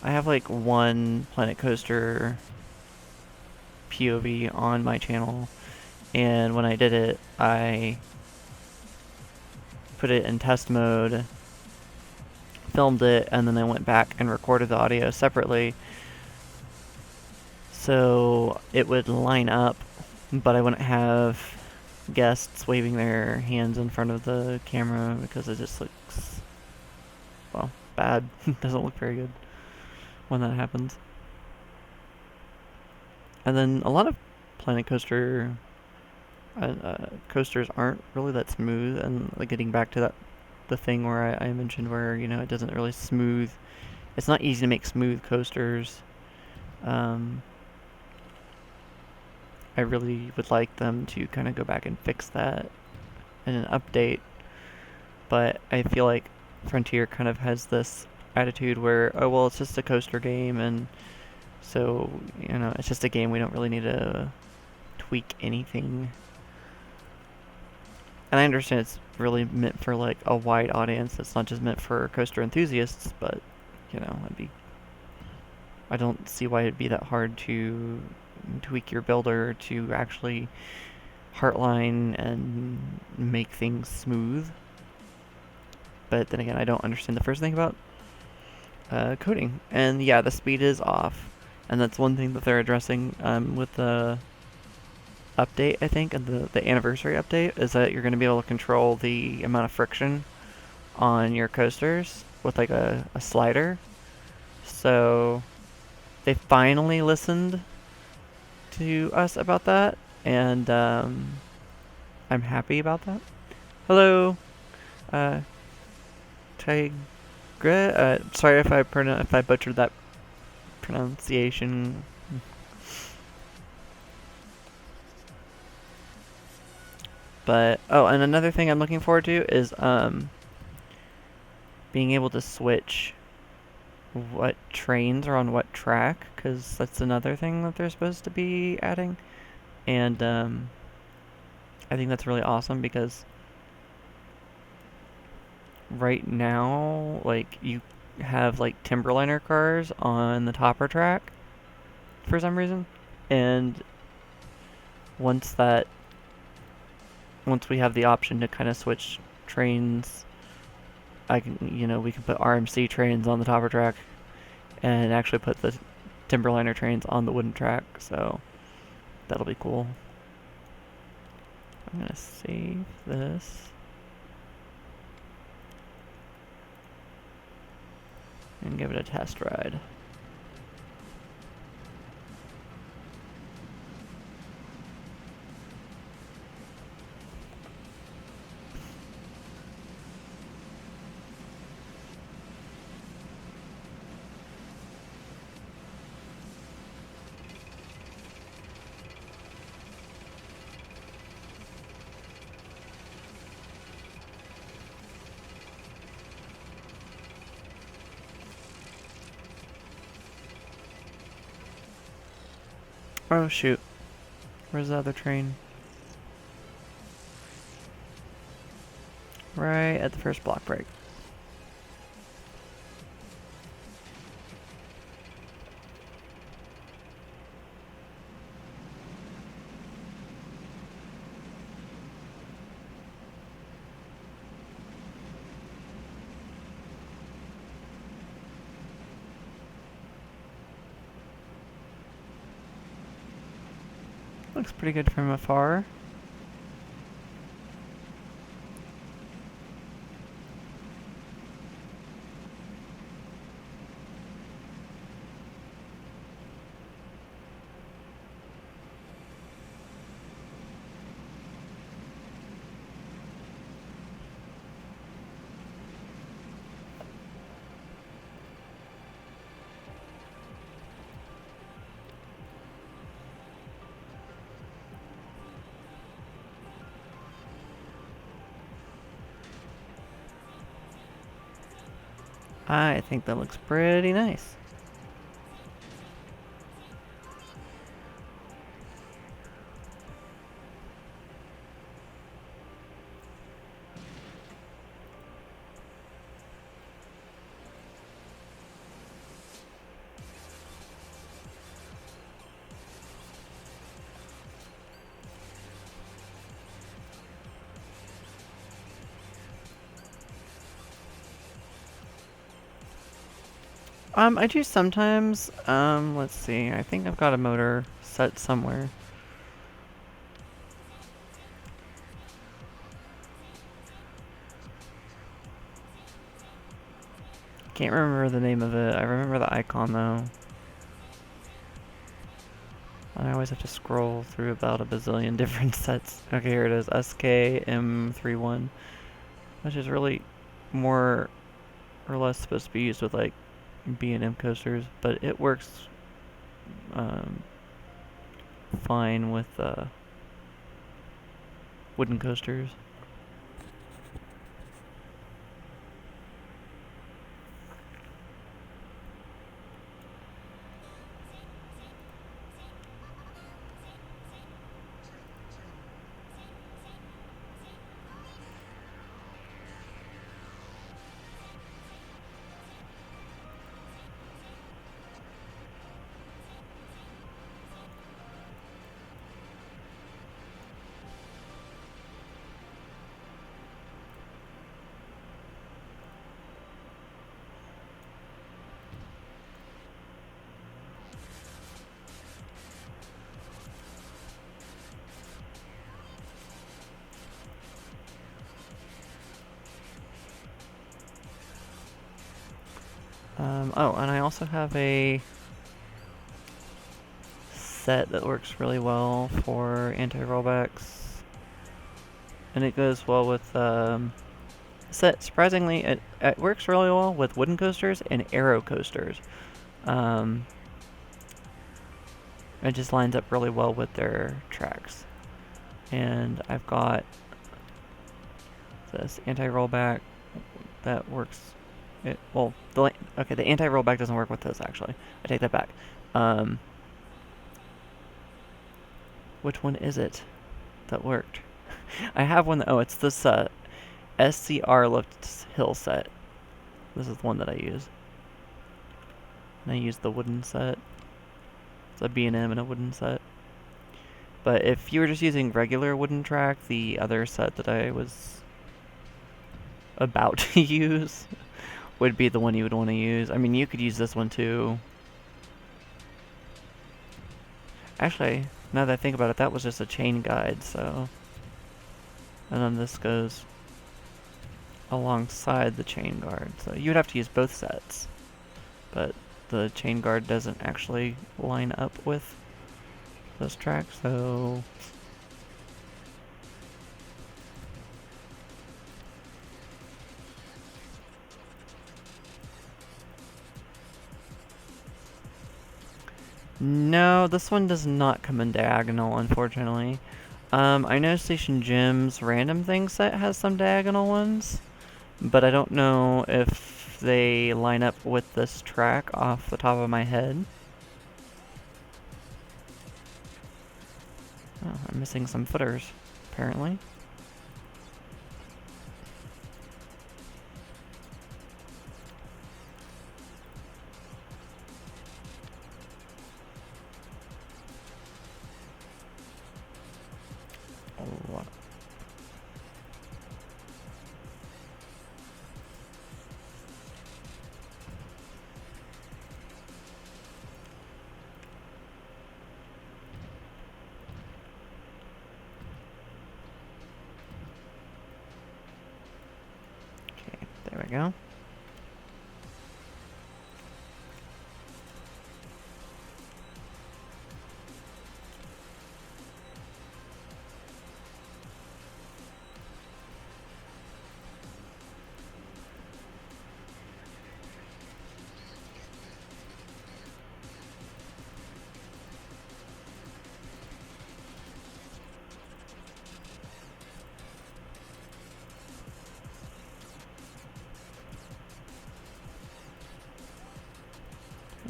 I have like one Planet Coaster POV on my channel, and when I did it, I put it in test mode, filmed it, and then I went back and recorded the audio separately so it would line up, but I wouldn't have guests waving their hands in front of the camera because it just looks, well, bad. It doesn't look very good when that happens. And then a lot of Planet Coaster coasters aren't really that smooth, and like getting back to the thing where I mentioned where, you know, it doesn't really smooth. It's not easy to make smooth coasters. I really would like them to kind of go back and fix that in an update, but I feel like Frontier kind of has this attitude where, oh well, it's just a coaster game, and so, you know, it's just a game, we don't really need to tweak anything. And I understand it's really meant for like a wide audience. It's not just meant for coaster enthusiasts, but, you know, I don't see why it'd be that hard to tweak your builder to actually heartline and make things smooth. But then again, I don't understand the first thing about coding. And yeah, the speed is off, and that's one thing that they're addressing with the update, I think, and the anniversary update, is that you're going to be able to control the amount of friction on your coasters with like a slider. So they finally listened to us about that, and I'm happy about that. Hello, uh, Tigra. Sorry if I butchered that pronunciation. But oh, and another thing I'm looking forward to is being able to switch what trains are on what track, because that's another thing that they're supposed to be adding. And I think that's really awesome because right now, like, you have like Timberliner cars on the topper track for some reason, and once we have the option to kind of switch trains, we can put RMC trains on the topper track and actually put the Timberliner trains on the wooden track, so that'll be cool. I'm gonna save this and give it a test ride. Oh shoot. Where's the other train? Right at the first block break. Looks pretty good from afar. I think that looks pretty nice. I do sometimes. Let's see. I think I've got a motor set somewhere. Can't remember the name of it. I remember the icon though. I always have to scroll through about a bazillion different sets. Okay, here it is. SKM31, which is really more or less supposed to be used with like B&M coasters, but it works um, fine with wooden coasters. Oh, and I also have a set that works really well for anti-rollbacks, and it goes well with set. Surprisingly, it works really well with wooden coasters and aero coasters. Um, it just lines up really well with their tracks. And I've got this anti-rollback that works. Well, the anti-rollback doesn't work with this actually. I take that back. Um, which one is it that worked? I have one. Oh, it's this SCR lift hill set. This is the one that I use. And I use the wooden set. It's a B&M and a wooden set. But if you were just using regular wooden track, the other set that I was about to use would be the one you would want to use. I mean, you could use this one too. Actually, now that I think about it, that was just a chain guide, so... And then this goes alongside the chain guard. So you would have to use both sets. But the chain guard doesn't actually line up with those tracks, so... No, this one does not come in diagonal, unfortunately. I know Station Jim's random thing set has some diagonal ones, but I don't know if they line up with this track off the top of my head. Oh, I'm missing some footers, apparently. Oh, okay, there we go.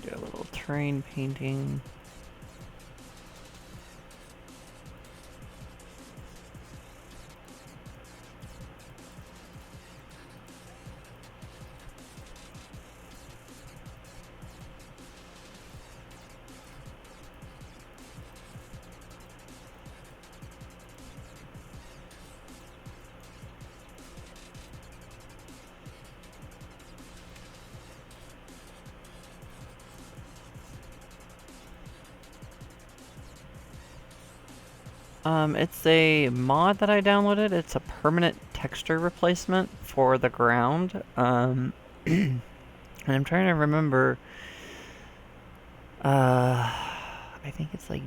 Do a little terrain painting. It's a mod that I downloaded. It's a permanent texture replacement for the ground. And I'm trying to remember. I think it's like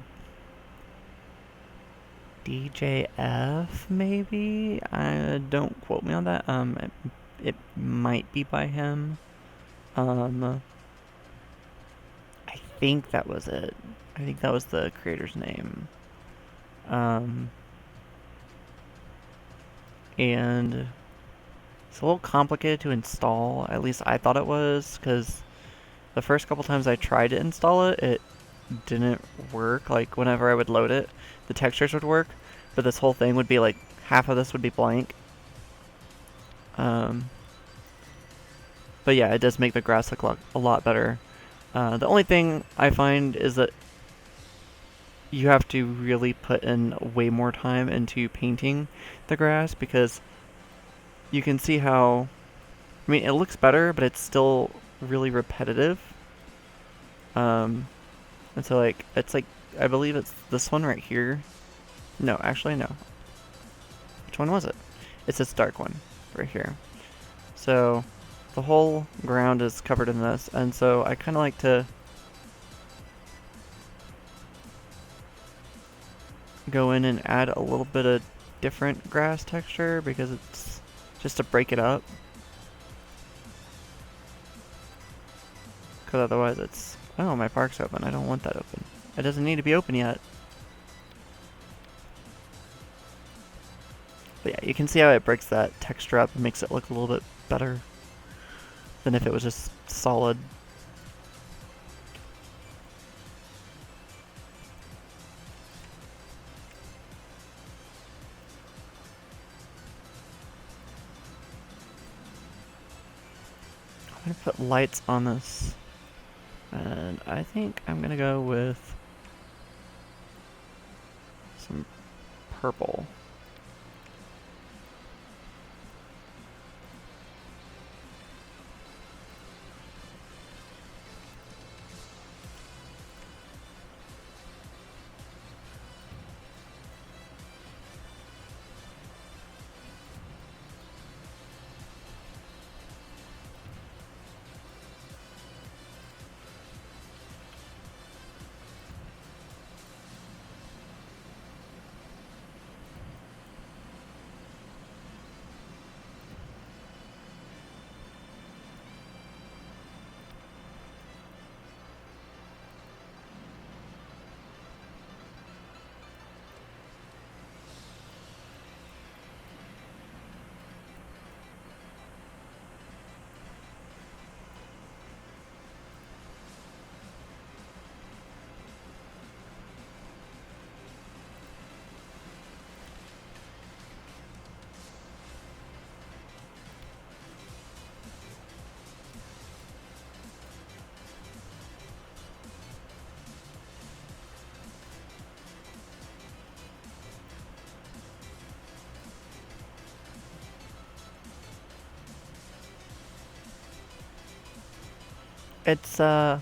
DJF, maybe? Don't quote me on that. It might be by him. I think that was it. I think that was the creator's name. Um, and it's a little complicated to install. At least I thought it was, because the first couple times I tried to install it, it didn't work. Like, whenever I would load it, the textures would work, but this whole thing would be like, half of this would be blank. But yeah, it does make the grass look a lot better. The only thing I find is that you have to really put in way more time into painting the grass, because you can see how, I mean, it looks better, but it's still really repetitive. And so, like, it's like, I believe it's this one right here. No, actually, no. Which one was it? It's this dark one right here. So, the whole ground is covered in this, and so I kind of like to go in and add a little bit of different grass texture, because it's just to break it up. Because otherwise it's, oh, my park's open. I don't want that open. It doesn't need to be open yet. But yeah, you can see how it breaks that texture up and makes it look a little bit better than if it was just solid. I'm going to put lights on this. And I think I'm going to go with some purple. It's, oh,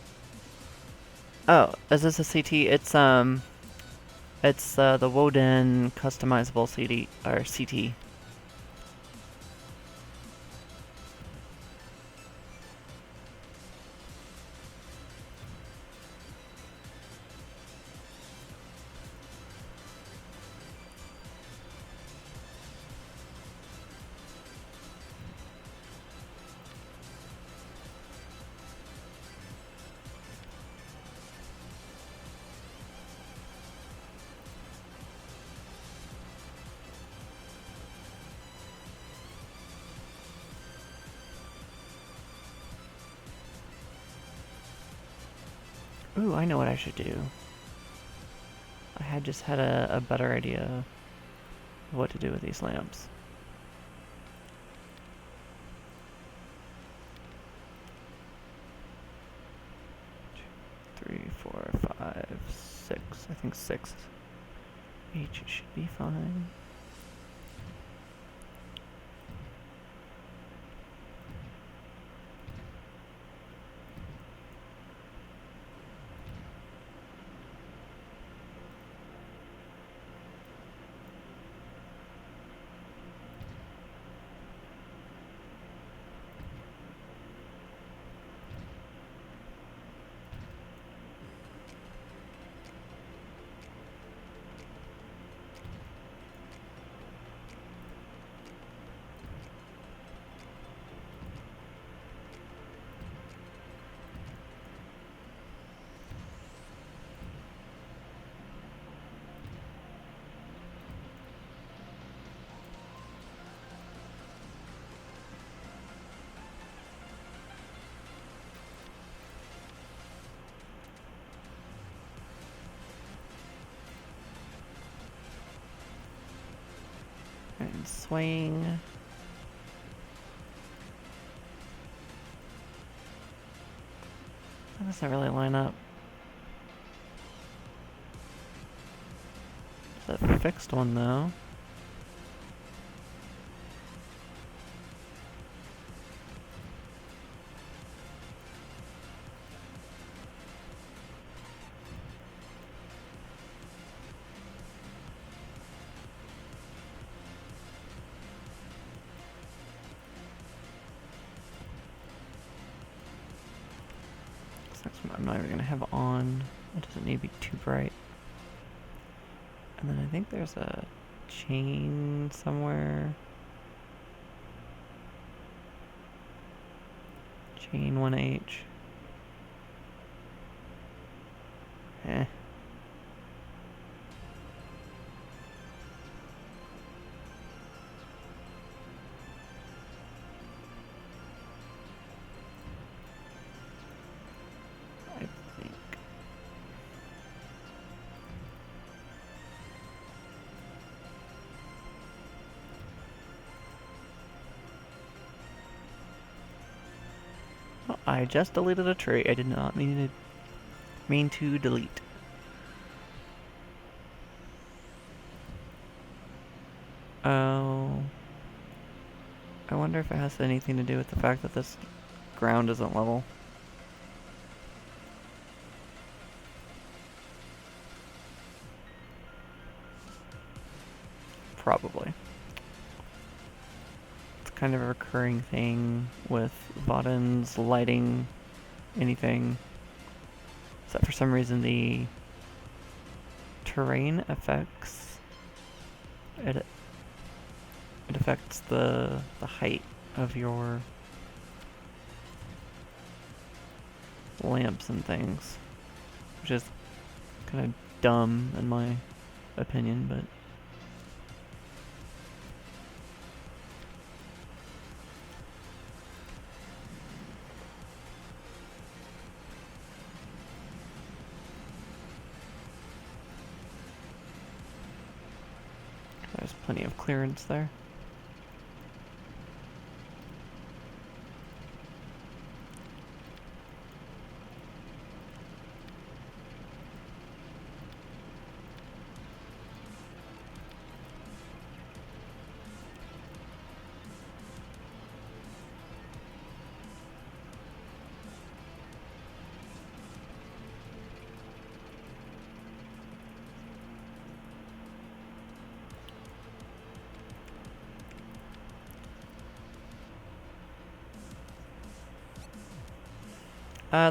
is this a CT? It's, the Woden customizable CD, or CT. Ooh, I know what I should do. I had just had a better idea of what to do with these lamps. Three, four, five, six. I think six each should be fine. And swing. That doesn't really line up. It's a fixed one though. I'm not even gonna have on. It doesn't need to be too bright. And then I think there's a chain somewhere. Chain 1H. Eh. I think. Oh, I just deleted a tree. I did not mean to delete. Oh. I wonder if it has anything to do with the fact that this ground isn't level. Probably. It's kind of a recurring thing with Vaden's lighting anything. Except for some reason the terrain affects it affects the height of your lamps and things, which is kind of dumb in my opinion, but there's plenty of clearance there.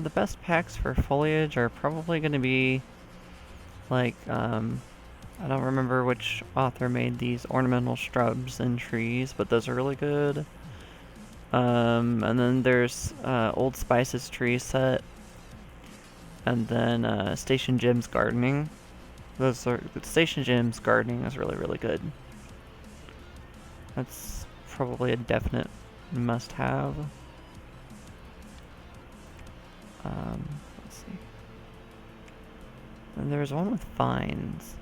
The best packs for foliage are probably going to be, like, I don't remember which author made these ornamental shrubs and trees, but those are really good. And then there's Old Spice's tree set, and then Station Jim's gardening. Station Jim's gardening is really, really good. That's probably a definite must-have. Let's see. And there's one with vines.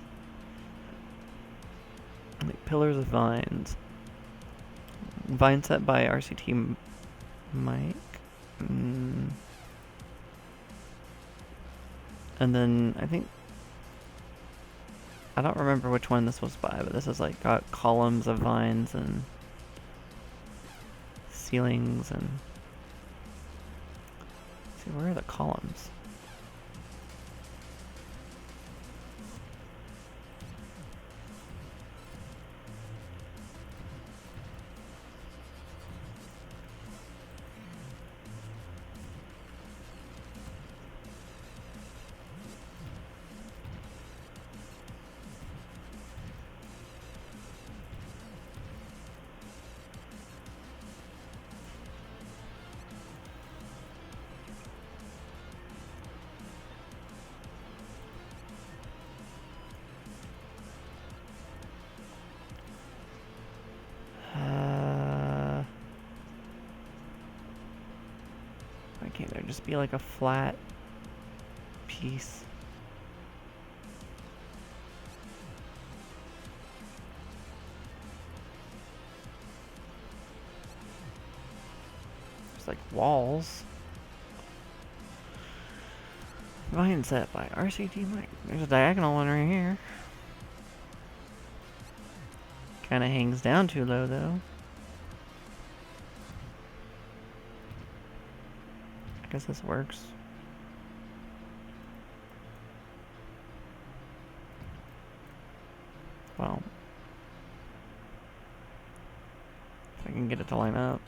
Like pillars of vines. Vine set by RCT Mike. And then I think I don't remember which one this was by, but this is like got columns of vines and ceilings and let's see, where are the columns? Why can't there just be like a flat piece? like walls. Vine set by RCT Mike. There's a diagonal one right here. Kind of hangs down too low though. I guess this works. Well, if I can get it to line up.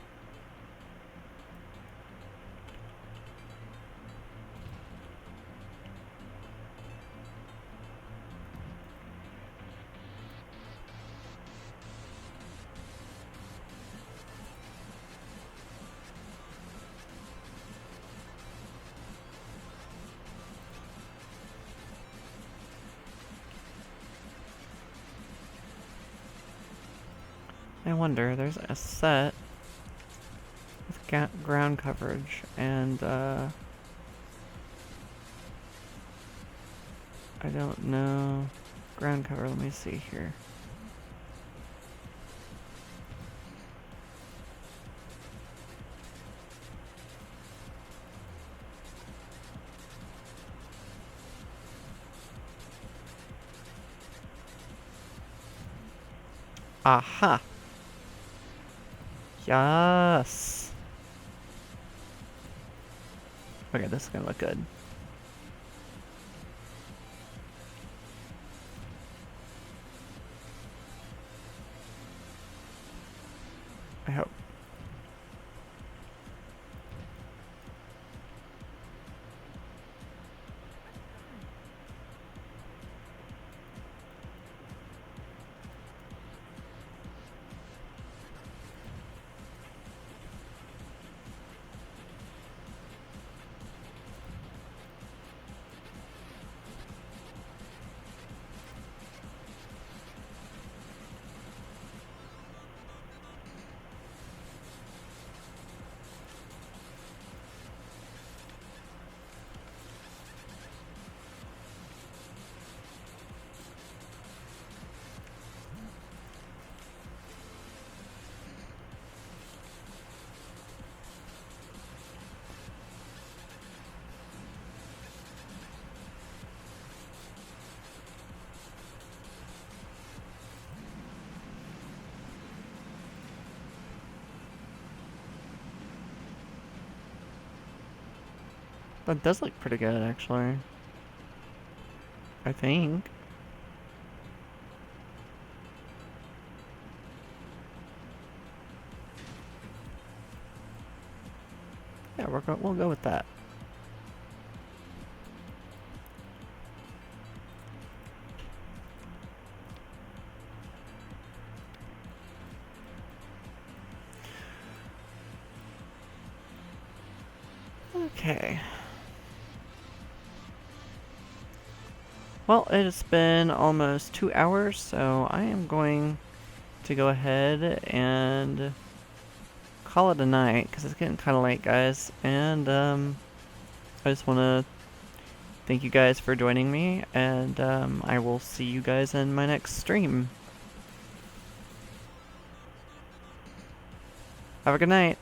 I wonder, there's a set with ground coverage, and I don't know. Ground cover, let me see here. Aha! Yes! Okay, this is gonna look good. I hope. That does look pretty good, actually. I think. Yeah, we'll go with that. Okay. Well, it has been almost 2 hours, so I am going to go ahead and call it a night, because it's getting kind of late, guys. And, I just want to thank you guys for joining me, and, I will see you guys in my next stream. Have a good night.